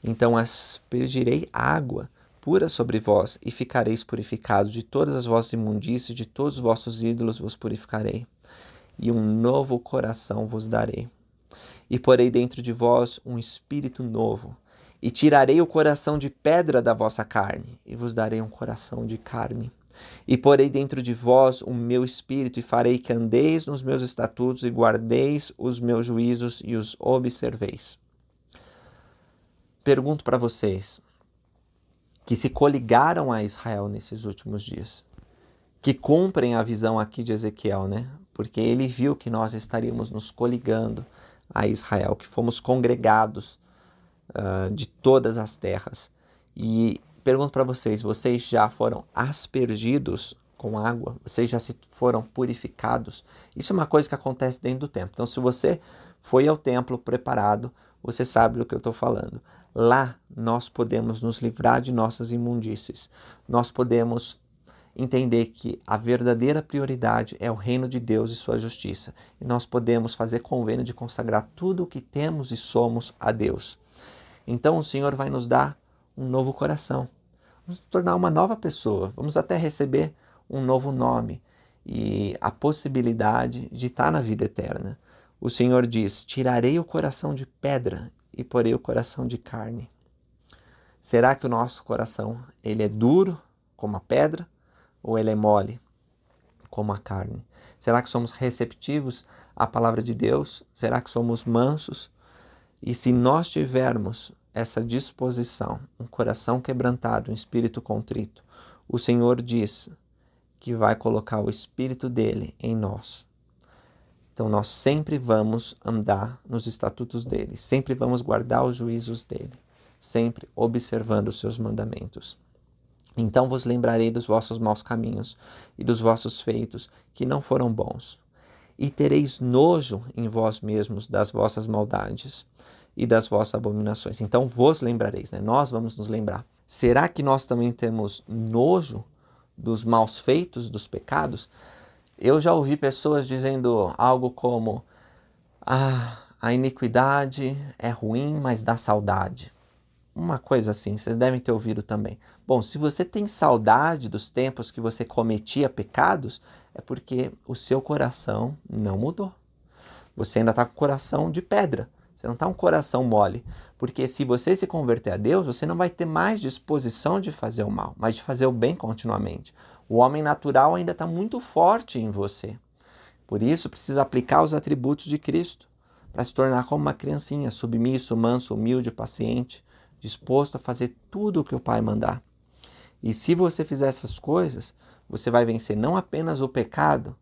Então aspergirei água pura sobre vós, e ficareis purificados de todas as vossas imundícies, de todos os vossos ídolos vos purificarei, e um novo coração vos darei. E porei dentro de vós um espírito novo, e tirarei o coração de pedra da vossa carne, e vos darei um coração de carne. E porei dentro de vós o meu espírito, e farei que andeis nos meus estatutos, e guardeis os meus juízos, e os observeis. Pergunto para vocês, que se coligaram a Israel nesses últimos dias, que cumprem a visão aqui de Ezequiel, né? Porque ele viu que nós estaríamos nos coligando a Israel, que fomos congregados de todas as terras. E pergunto para vocês, vocês já foram aspergidos com água? Vocês já se foram purificados? Isso é uma coisa que acontece dentro do templo. Então, se você foi ao templo preparado, você sabe do que eu estou falando. Lá nós podemos nos livrar de nossas imundícies. Nós podemos entender que a verdadeira prioridade é o reino de Deus e sua justiça. E nós podemos fazer convênio de consagrar tudo o que temos e somos a Deus. Então o Senhor vai nos dar um novo coração. Vamos nos tornar uma nova pessoa. Vamos até receber um novo nome e a possibilidade de estar na vida eterna. O Senhor diz, tirarei o coração de pedra e porei o coração de carne. Será que o nosso coração ele é duro como a pedra ou ele é mole como a carne? Será que somos receptivos à palavra de Deus? Será que somos mansos? E se nós tivermos essa disposição, um coração quebrantado, um espírito contrito, o Senhor diz que vai colocar o Espírito dele em nós. Então nós sempre vamos andar nos estatutos dele, sempre vamos guardar os juízos dele, sempre observando os seus mandamentos. Então vos lembrarei dos vossos maus caminhos e dos vossos feitos, que não foram bons. E tereis nojo em vós mesmos das vossas maldades e das vossas abominações. Então vos lembrareis, né? Nós vamos nos lembrar. Será que nós também temos nojo dos maus feitos, dos pecados? Eu já ouvi pessoas dizendo algo como, a iniquidade é ruim, mas dá saudade. Uma coisa assim, vocês devem ter ouvido também. Bom, se você tem saudade dos tempos que você cometia pecados, é porque o seu coração não mudou. Você ainda está com o coração de pedra, você não está com um coração mole. Porque se você se converter a Deus, você não vai ter mais disposição de fazer o mal, mas de fazer o bem continuamente. O homem natural ainda está muito forte em você. Por isso, precisa aplicar os atributos de Cristo, para se tornar como uma criancinha, submisso, manso, humilde, paciente, disposto a fazer tudo o que o Pai mandar. E se você fizer essas coisas, você vai vencer não apenas o pecado,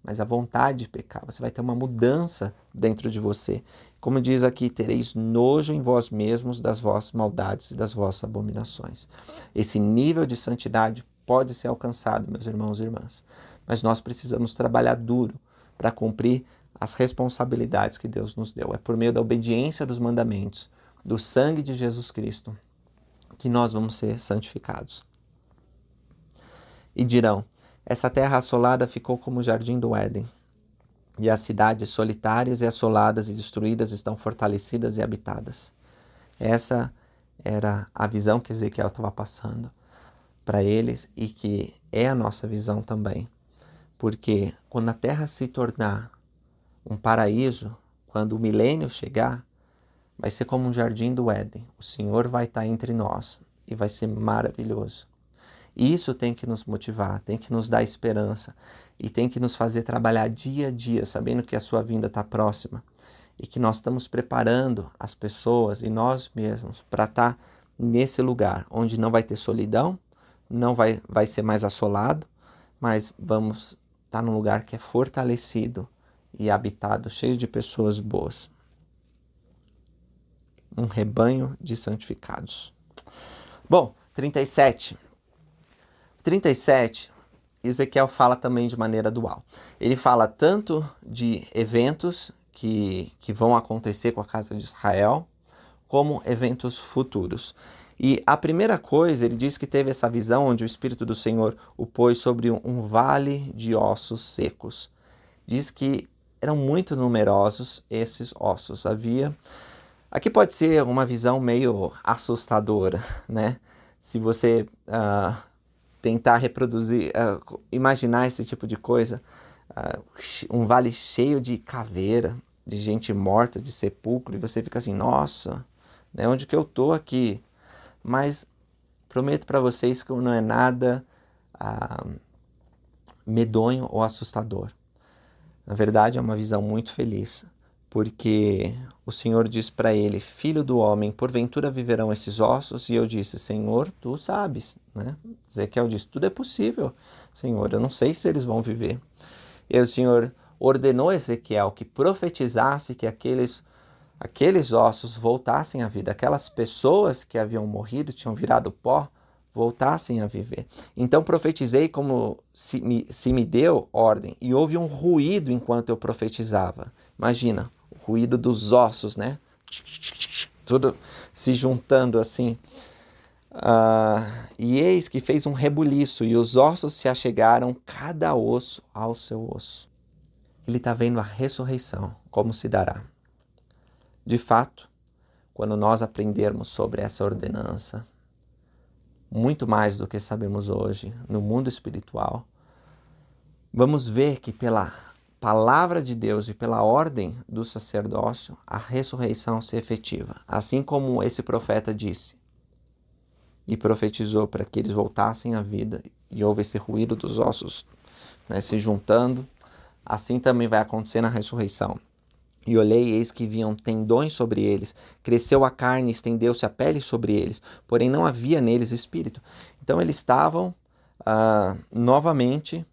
mas a vontade de pecar. Você vai ter uma mudança dentro de você. Como diz aqui, tereis nojo em vós mesmos das vossas maldades e das vossas abominações. Esse nível de santidade pode ser alcançado, meus irmãos e irmãs. Mas nós precisamos trabalhar duro para cumprir as responsabilidades que Deus nos deu. É por meio da obediência dos mandamentos, do sangue de Jesus Cristo, que nós vamos ser santificados. E dirão, essa terra assolada ficou como o jardim do Éden, e as cidades solitárias e assoladas e destruídas estão fortalecidas e habitadas. Essa era a visão que Ezequiel estava passando para eles e que é a nossa visão também. Porque quando a terra se tornar um paraíso, quando o milênio chegar, vai ser como um jardim do Éden. O Senhor vai estar entre nós e vai ser maravilhoso. E isso tem que nos motivar, tem que nos dar esperança e tem que nos fazer trabalhar dia a dia, sabendo que a sua vinda está próxima e que nós estamos preparando as pessoas e nós mesmos para estar nesse lugar onde não vai ter solidão, não vai ser mais assolado, mas vamos estar num lugar que é fortalecido e habitado, cheio de pessoas boas. Um rebanho de santificados. Bom, 37. 37, Ezequiel fala também de maneira dual. Ele fala tanto de eventos que vão acontecer com a casa de Israel, como eventos futuros. E a primeira coisa, ele diz que teve essa visão onde o Espírito do Senhor o pôs sobre um vale de ossos secos. Diz que eram muito numerosos esses ossos. Aqui pode ser uma visão meio assustadora, né? Se você tentar reproduzir, imaginar esse tipo de coisa, um vale cheio de caveira, de gente morta, de sepulcro, e você fica assim, nossa, né, onde que eu tô aqui? Mas prometo para vocês que não é nada medonho ou assustador. Na verdade, é uma visão muito feliz, porque o Senhor diz para ele, filho do homem, porventura viverão esses ossos? E eu disse, Senhor, tu sabes, né? Ezequiel disse, tudo é possível, Senhor, eu não sei se eles vão viver. E aí o Senhor ordenou a Ezequiel que profetizasse que aqueles ossos voltassem à vida. Aquelas pessoas que haviam morrido, tinham virado pó, voltassem a viver. Então profetizei como se me deu ordem. E houve um ruído enquanto eu profetizava. Imagina, o ruído dos ossos, né? Tudo se juntando assim. E eis que fez um rebuliço, e os ossos se achegaram, cada osso ao seu osso. Ele está vendo a ressurreição, como se dará. De fato, quando nós aprendermos sobre essa ordenança, muito mais do que sabemos hoje no mundo espiritual, vamos ver que pela palavra de Deus e pela ordem do sacerdócio, a ressurreição se efetiva. Assim como esse profeta disse e profetizou para que eles voltassem à vida e houve esse ruído dos ossos, né, se juntando, assim também vai acontecer na ressurreição. E olhei, eis que vinham tendões sobre eles, cresceu a carne, estendeu-se a pele sobre eles, porém não havia neles espírito. Então eles estavam novamente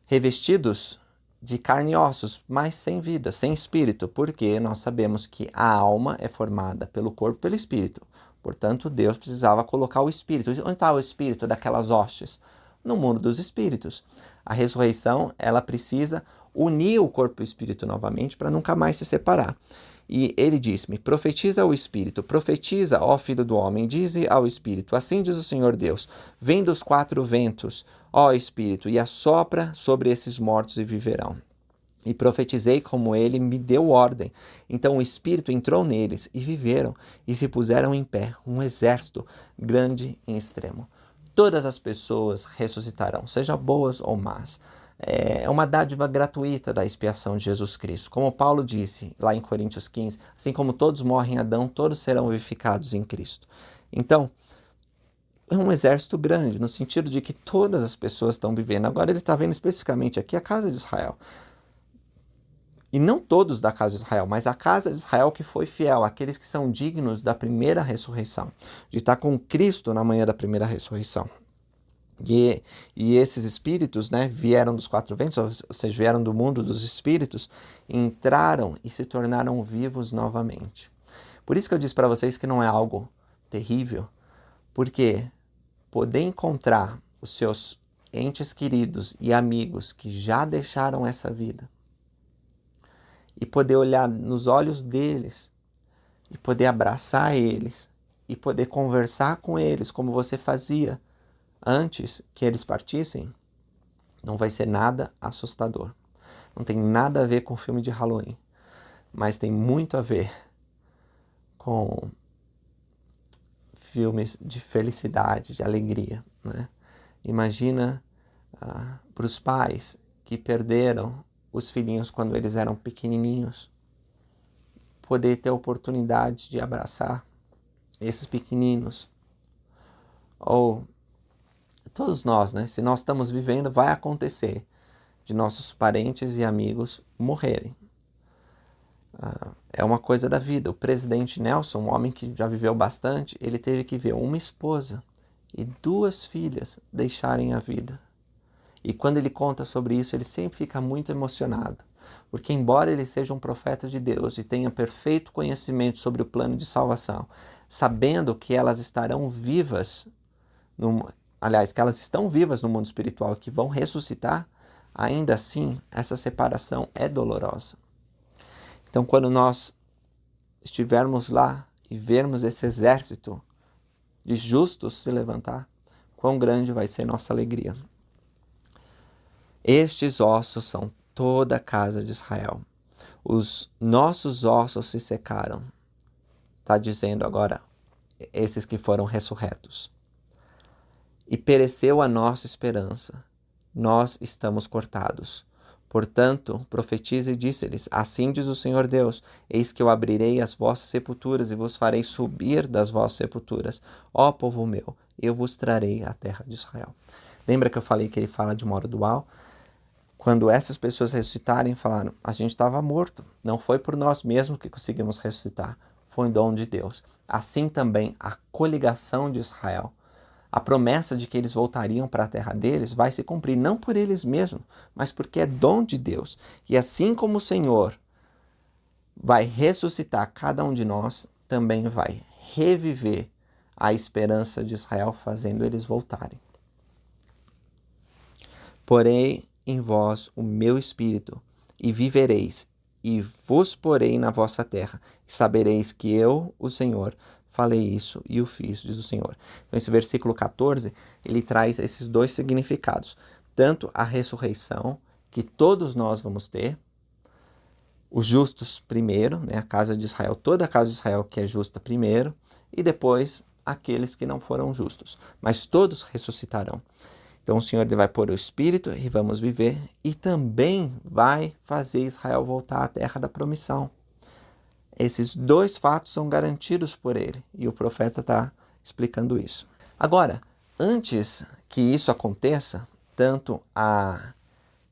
revestidos de carne e ossos, mas sem vida, sem espírito, porque nós sabemos que a alma é formada pelo corpo e pelo espírito. Portanto, Deus precisava colocar o espírito. Onde está o espírito daquelas hostes? No mundo dos espíritos. A ressurreição, ela precisa unir o corpo e o espírito novamente para nunca mais se separar. E ele disse-me, profetiza ao espírito, profetiza, ó filho do homem, dize ao espírito, assim diz o Senhor Deus, vem dos quatro ventos, ó espírito, e assopra sobre esses mortos e viverão. E profetizei como ele me deu ordem. Então o Espírito entrou neles e viveram e se puseram em pé, um exército grande em extremo. Todas as pessoas ressuscitarão, sejam boas ou más. É uma dádiva gratuita da expiação de Jesus Cristo. Como Paulo disse lá em Coríntios 15, assim como todos morrem em Adão, todos serão vivificados em Cristo. Então, é um exército grande, no sentido de que todas as pessoas estão vivendo. Agora ele está vendo especificamente aqui a casa de Israel. E não todos da casa de Israel, mas a casa de Israel que foi fiel, aqueles que são dignos da primeira ressurreição, de estar com Cristo na manhã da primeira ressurreição. E esses espíritos, né, vieram dos quatro ventos, ou seja, vieram do mundo dos espíritos, entraram e se tornaram vivos novamente. Por isso que eu disse para vocês que não é algo terrível, porque poder encontrar os seus entes queridos e amigos que já deixaram essa vida, e poder olhar nos olhos deles, e poder abraçar eles, e poder conversar com eles como você fazia antes que eles partissem, não vai ser nada assustador. Não tem nada a ver com filme de Halloween, mas tem muito a ver com filmes de felicidade, de alegria, né? Imagina para os pais que perderam os filhinhos quando eles eram pequenininhos, poder ter a oportunidade de abraçar esses pequeninos. Ou todos nós, né? Se nós estamos vivendo, vai acontecer de nossos parentes e amigos morrerem. É uma coisa da vida. O presidente Nelson, um homem que já viveu bastante, ele teve que ver uma esposa e 2 filhas deixarem a vida. E quando ele conta sobre isso, ele sempre fica muito emocionado. Porque embora ele seja um profeta de Deus e tenha perfeito conhecimento sobre o plano de salvação, sabendo que elas estarão vivas, que elas estão vivas no mundo espiritual e que vão ressuscitar, ainda assim, essa separação é dolorosa. Então, quando nós estivermos lá e vermos esse exército de justos se levantar, quão grande vai ser nossa alegria. Estes ossos são toda a casa de Israel. Os nossos ossos se secaram. Está dizendo agora esses que foram ressurretos. E pereceu a nossa esperança. Nós estamos cortados. Portanto, profetize e disse-lhes: assim diz o Senhor Deus, eis que eu abrirei as vossas sepulturas e vos farei subir das vossas sepulturas. Ó povo meu, eu vos trarei a terra de Israel. Lembra que eu falei que ele fala de modo dual? Quando essas pessoas ressuscitarem, falaram: a gente estava morto, não foi por nós mesmos que conseguimos ressuscitar, foi um dom de Deus. Assim também a coligação de Israel, a promessa de que eles voltariam para a terra deles vai se cumprir, não por eles mesmos, mas porque é dom de Deus. E assim como o Senhor vai ressuscitar cada um de nós, também vai reviver a esperança de Israel, fazendo eles voltarem. Porém, em vós o meu espírito, e vivereis, e vos porei na vossa terra, e sabereis que eu, o Senhor, falei isso e o fiz, diz o Senhor. Então, esse versículo 14, ele traz esses dois significados. Tanto a ressurreição, que todos nós vamos ter, os justos primeiro, né, a casa de Israel, toda a casa de Israel que é justa primeiro, e depois aqueles que não foram justos. Mas todos ressuscitarão. Então o Senhor ele vai pôr o Espírito e vamos viver, e também vai fazer Israel voltar à terra da promissão. Esses dois fatos são garantidos por ele, e o profeta está explicando isso. Agora, antes que isso aconteça, tanto a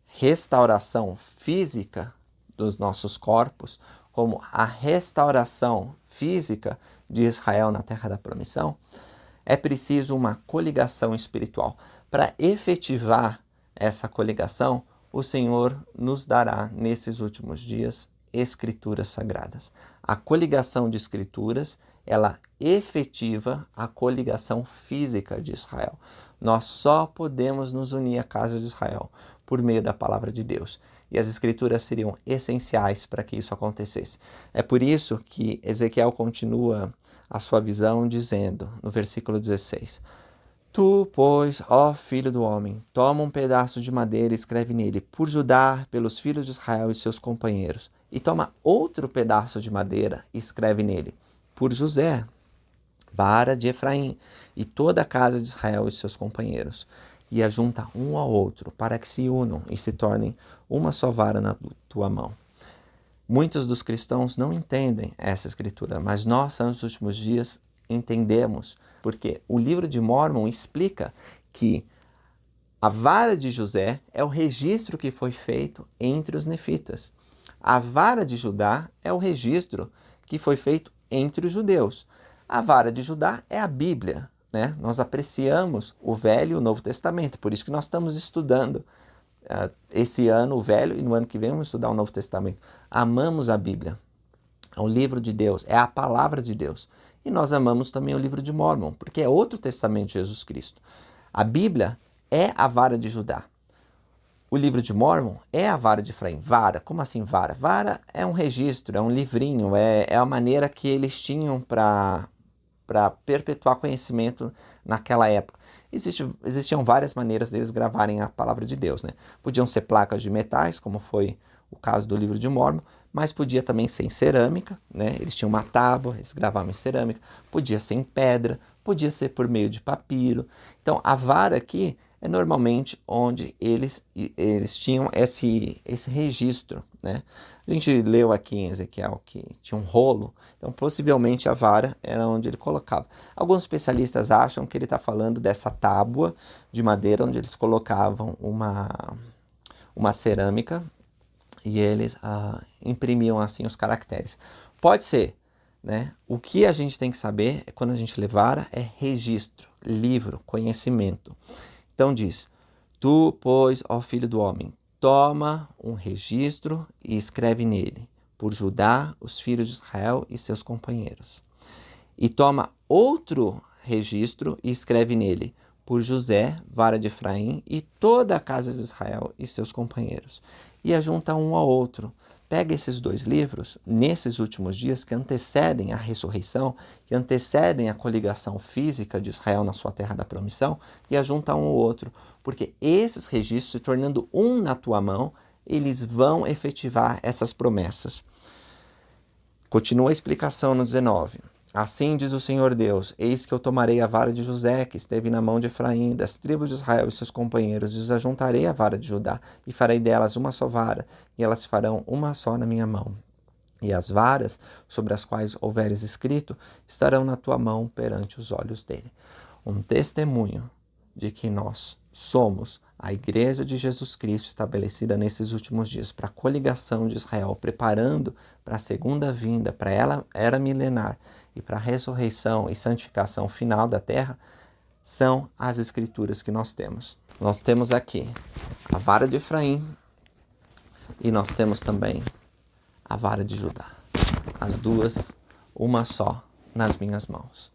restauração física dos nossos corpos, como a restauração física de Israel na terra da promissão, é preciso uma coligação espiritual. Para efetivar essa coligação, o Senhor nos dará, nesses últimos dias, escrituras sagradas. A coligação de escrituras, ela efetiva a coligação física de Israel. Nós só podemos nos unir à casa de Israel por meio da palavra de Deus. E as escrituras seriam essenciais para que isso acontecesse. É por isso que Ezequiel continua a sua visão dizendo, no versículo 16: Tu, pois, ó filho do homem, toma um pedaço de madeira e escreve nele: por Judá, pelos filhos de Israel e seus companheiros. E toma outro pedaço de madeira e escreve nele: por José, vara de Efraim, e toda a casa de Israel e seus companheiros. E ajunta um ao outro, para que se unam e se tornem uma só vara na tua mão. Muitos dos cristãos não entendem essa escritura, mas nós, nos últimos dias, entendemos, porque o livro de Mórmon explica que a vara de José é o registro que foi feito entre os nefitas. A vara de Judá é o registro que foi feito entre os judeus. A vara de Judá é a Bíblia, né? Nós apreciamos o Velho e o Novo Testamento, por isso que nós estamos estudando esse ano o Velho e no ano que vem vamos estudar o Novo Testamento. Amamos a Bíblia, é o livro de Deus, é a palavra de Deus. E nós amamos também o livro de Mórmon, porque é outro testamento de Jesus Cristo. A Bíblia é a vara de Judá. O livro de Mórmon é a vara de Efraim. Vara, como assim vara? Vara é um registro, é um livrinho, é a maneira que eles tinham para perpetuar conhecimento naquela época. Existiam várias maneiras deles gravarem a palavra de Deus, né? Podiam ser placas de metais, como foi o caso do livro de Mórmon, mas podia também ser em cerâmica, né? Eles tinham uma tábua, eles gravavam em cerâmica, podia ser em pedra, podia ser por meio de papiro. Então, a vara aqui é normalmente onde eles tinham esse registro, né? A gente leu aqui em Ezequiel que tinha um rolo, então possivelmente a vara era onde ele colocava. Alguns especialistas acham que ele está falando dessa tábua de madeira onde eles colocavam uma cerâmica e eles imprimiam assim os caracteres. Pode ser, né? O que a gente tem que saber quando a gente lê vara é registro, livro, conhecimento. Então diz: Tu, pois, ó filho do homem, toma um registro e escreve nele, por Judá, os filhos de Israel e seus companheiros. E toma outro registro e escreve nele, por José, vara de Efraim, e toda a casa de Israel e seus companheiros. E ajunta um ao outro. Pega esses dois livros, nesses últimos dias que antecedem a ressurreição, que antecedem a coligação física de Israel na sua terra da promissão, e ajunta um ao outro. Porque esses registros, se tornando um na tua mão, eles vão efetivar essas promessas. Continua a explicação no 19. Assim diz o Senhor Deus, eis que eu tomarei a vara de José, que esteve na mão de Efraim, das tribos de Israel e seus companheiros, e os ajuntarei à vara de Judá, e farei delas uma só vara, e elas farão uma só na minha mão. E as varas, sobre as quais houveres escrito, estarão na tua mão perante os olhos dele. Um testemunho de que nós somos a Igreja de Jesus Cristo estabelecida nesses últimos dias para a coligação de Israel, preparando para a segunda vinda, para a era milenar e para a ressurreição e santificação final da terra, são as escrituras que nós temos. Nós temos aqui a vara de Efraim e nós temos também a vara de Judá. As duas, uma só, nas minhas mãos.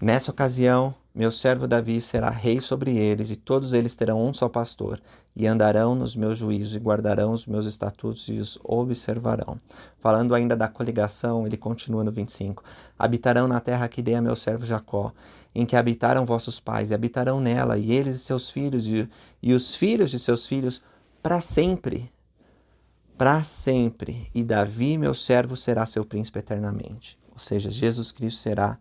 Nessa ocasião, meu servo Davi será rei sobre eles, e todos eles terão um só pastor, e andarão nos meus juízos, e guardarão os meus estatutos, e os observarão. Falando ainda da coligação, ele continua no 25. Habitarão na terra que dei a meu servo Jacó, em que habitaram vossos pais, e habitarão nela, e eles e seus filhos, e os filhos de seus filhos, para sempre. Para sempre. E Davi, meu servo, será seu príncipe eternamente. Ou seja, Jesus Cristo será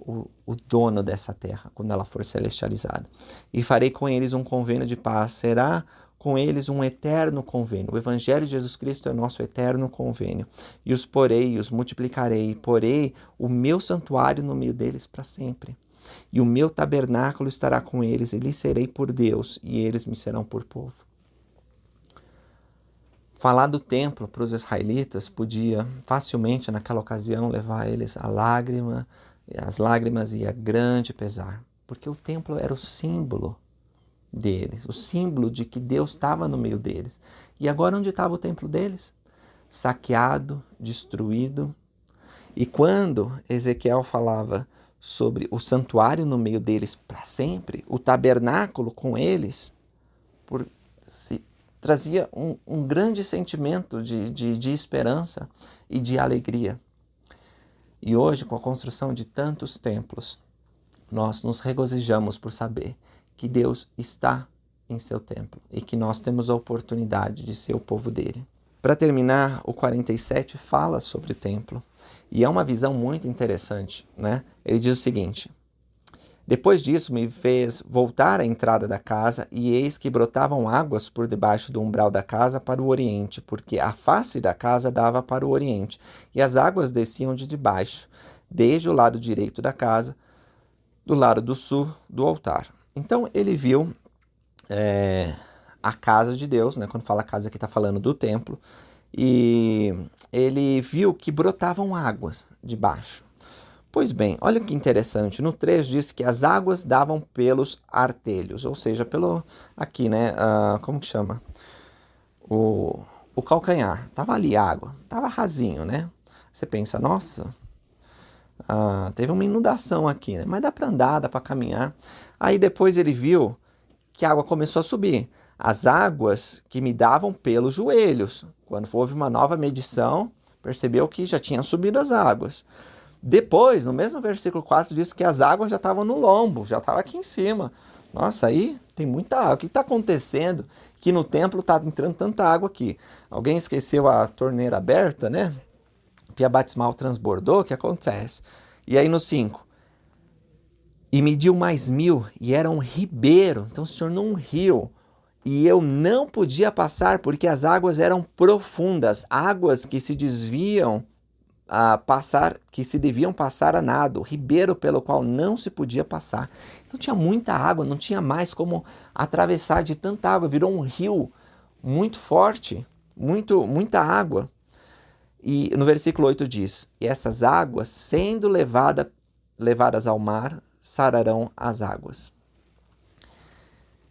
o dono dessa terra, quando ela for celestializada. E farei com eles um convênio de paz, será com eles um eterno convênio. O Evangelho de Jesus Cristo é nosso eterno convênio. E os porei, e os multiplicarei, porei o meu santuário no meio deles para sempre. E o meu tabernáculo estará com eles, e lhes serei por Deus, e eles me serão por povo. Falar do templo para os israelitas podia facilmente, naquela ocasião, levar eles à lágrima, as lágrimas e a grande pesar, porque o templo era o símbolo deles, o símbolo de que Deus estava no meio deles. E agora onde estava o templo deles? Saqueado, destruído. E quando Ezequiel falava sobre o santuário no meio deles para sempre, o tabernáculo com eles, trazia um grande sentimento de esperança e de alegria. E hoje, com a construção de tantos templos, nós nos regozijamos por saber que Deus está em seu templo e que nós temos a oportunidade de ser o povo dele. Para terminar, o 47 fala sobre o templo e é uma visão muito interessante, né? Ele diz o seguinte: depois disso me fez voltar à entrada da casa, e eis que brotavam águas por debaixo do umbral da casa para o oriente, porque a face da casa dava para o oriente, e as águas desciam de debaixo, desde o lado direito da casa, do lado do sul do altar. Então ele viu a casa de Deus, né? Quando fala casa aqui está falando do templo, e ele viu que brotavam águas de baixo. Pois bem, olha que interessante, no 3 diz que as águas davam pelos artelhos, ou seja, pelo, aqui, né, como que chama? O calcanhar, tava ali a água, tava rasinho, né? Você pensa, nossa, teve uma inundação aqui, né? Mas dá para andar, dá para caminhar. Aí depois ele viu que a água começou a subir, as águas que me davam pelos joelhos. Quando houve uma nova medição, percebeu que já tinha subido as águas. Depois, no mesmo versículo 4, diz que as águas já estavam no lombo, já estava aqui em cima. Nossa, aí tem muita água. O que está acontecendo? Que no templo está entrando tanta água aqui. Alguém esqueceu a torneira aberta, né? Pia batismal transbordou, o que acontece? E aí no 5. E mediu mais 1000, e era um ribeiro, então se tornou um rio. E eu não podia passar, porque as águas eram profundas, águas que se desviam que se deviam passar a nado, ribeiro pelo qual não se podia passar. Então tinha muita água, não tinha mais como atravessar de tanta água, virou um rio muito forte, muita água. E no versículo 8 diz: e essas águas, sendo levadas levadas ao mar, sararão as águas.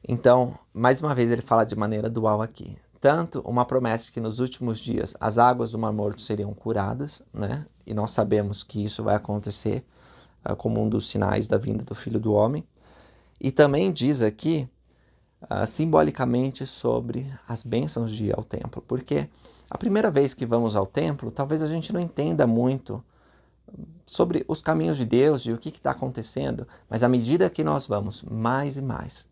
Então, mais uma vez ele fala de maneira dual aqui. Tanto uma promessa de que nos últimos dias as águas do Mar Morto seriam curadas, né? E nós sabemos que isso vai acontecer como um dos sinais da vinda do Filho do Homem. E também diz aqui, simbolicamente, sobre as bênçãos de ir ao templo. Porque a primeira vez que vamos ao templo, talvez a gente não entenda muito sobre os caminhos de Deus e o que está acontecendo, mas à medida que nós vamos mais e mais,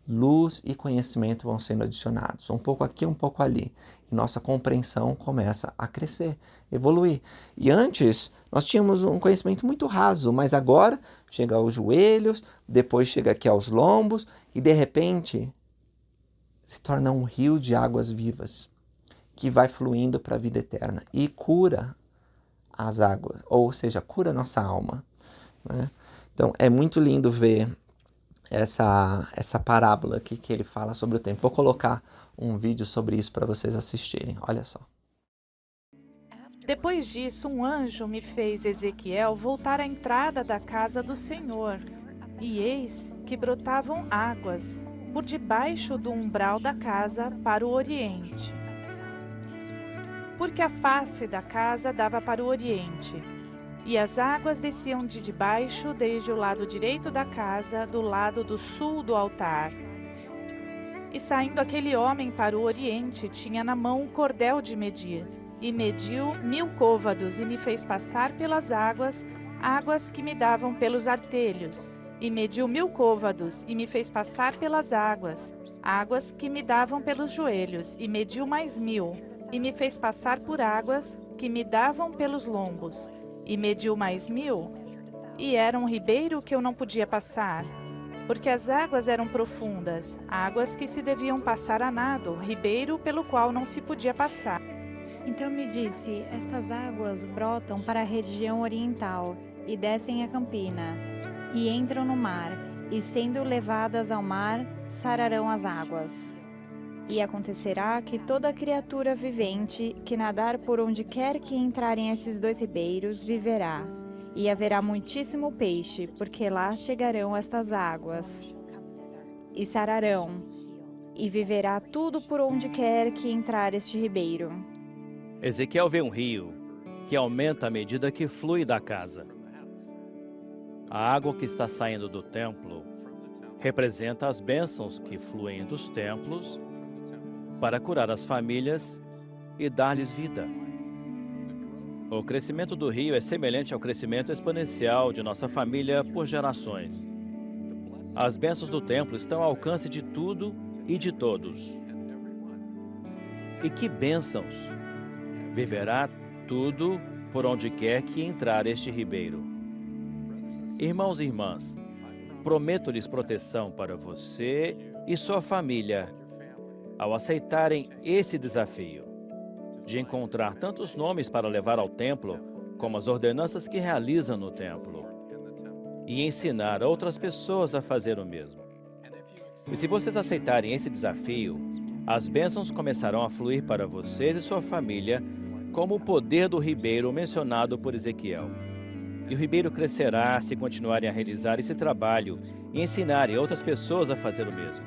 luz e conhecimento vão sendo adicionados, um pouco aqui, um pouco ali, e nossa compreensão começa a crescer, evoluir. E antes, nós tínhamos um conhecimento muito raso, mas agora chega aos joelhos, depois chega aqui aos lombos, e de repente se torna um rio de águas vivas, que vai fluindo para a vida eterna, e cura as águas, ou seja, cura nossa alma, né? Então, é muito lindo ver essa parábola aqui que ele fala sobre o tempo. Vou colocar um vídeo sobre isso para vocês assistirem. Olha só. Depois disso, um anjo me fez Ezequiel voltar à entrada da casa do Senhor. E eis que brotavam águas por debaixo do umbral da casa para o oriente. Porque a face da casa dava para o oriente. E as águas desciam de debaixo, desde o lado direito da casa, do lado do sul do altar. E saindo aquele homem para o oriente, tinha na mão um cordel de medir, e mediu 1000 côvados, e me fez passar pelas águas, águas que me davam pelos artelhos. E mediu 1000 côvados, e me fez passar pelas águas, águas que me davam pelos joelhos, e mediu mais 1000, e me fez passar por águas que me davam pelos lombos. E mediu mais 1000, e era um ribeiro que eu não podia passar, porque as águas eram profundas, águas que se deviam passar a nado, ribeiro pelo qual não se podia passar. Então me disse, estas águas brotam para a região oriental, e descem a campina, e entram no mar, e sendo levadas ao mar, sararão as águas. E acontecerá que toda criatura vivente que nadar por onde quer que entrarem esses dois ribeiros viverá. E haverá muitíssimo peixe, porque lá chegarão estas águas. E sararão, e viverá tudo por onde quer que entrar este ribeiro. Ezequiel vê um rio que aumenta à medida que flui da casa. A água que está saindo do templo representa as bênçãos que fluem dos templos para curar as famílias e dar-lhes vida. O crescimento do rio é semelhante ao crescimento exponencial de nossa família por gerações. As bênçãos do templo estão ao alcance de tudo e de todos. E que bênçãos! Viverá tudo por onde quer que entrar este ribeiro. Irmãos e irmãs, prometo-lhes proteção para você e sua família ao aceitarem esse desafio de encontrar tantos nomes para levar ao templo, como as ordenanças que realizam no templo, e ensinar outras pessoas a fazer o mesmo. E se vocês aceitarem esse desafio, as bênçãos começarão a fluir para vocês e sua família, como o poder do ribeiro mencionado por Ezequiel. E o ribeiro crescerá se continuarem a realizar esse trabalho e ensinarem outras pessoas a fazer o mesmo.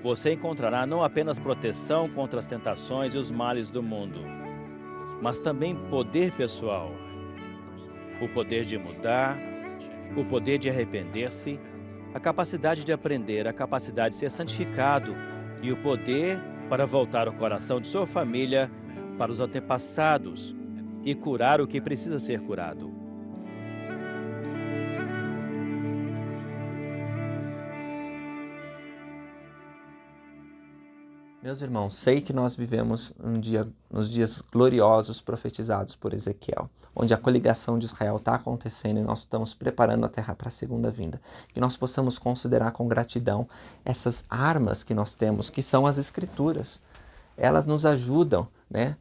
Você encontrará não apenas proteção contra as tentações e os males do mundo, mas também poder pessoal, o poder de mudar, o poder de arrepender-se, a capacidade de aprender, a capacidade de ser santificado e o poder para voltar o coração de sua família para os antepassados e curar o que precisa ser curado. Meus irmãos, sei que nós vivemos nos dias gloriosos profetizados por Ezequiel, onde a coligação de Israel está acontecendo e nós estamos preparando a terra para a segunda vinda. Que nós possamos considerar com gratidão essas armas que nós temos, que são as Escrituras. Elas nos ajudam, né?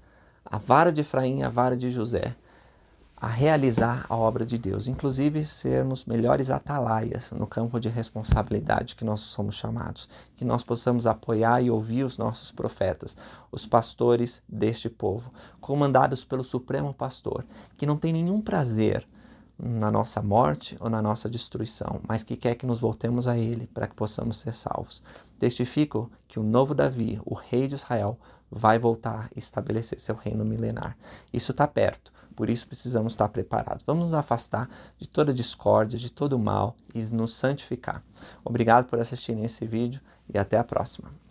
A vara de Efraim e a vara de José, a realizar a obra de Deus, inclusive sermos melhores atalaias no campo de responsabilidade que nós somos chamados, que nós possamos apoiar e ouvir os nossos profetas, os pastores deste povo, comandados pelo Supremo Pastor, que não tem nenhum prazer na nossa morte ou na nossa destruição, mas que quer que nos voltemos a Ele para que possamos ser salvos. Testifico que o novo Davi, o rei de Israel, vai voltar e estabelecer seu reino milenar. Isso está perto, por isso precisamos estar preparados. Vamos nos afastar de toda discórdia, de todo mal e nos santificar. Obrigado por assistirem esse vídeo e até a próxima.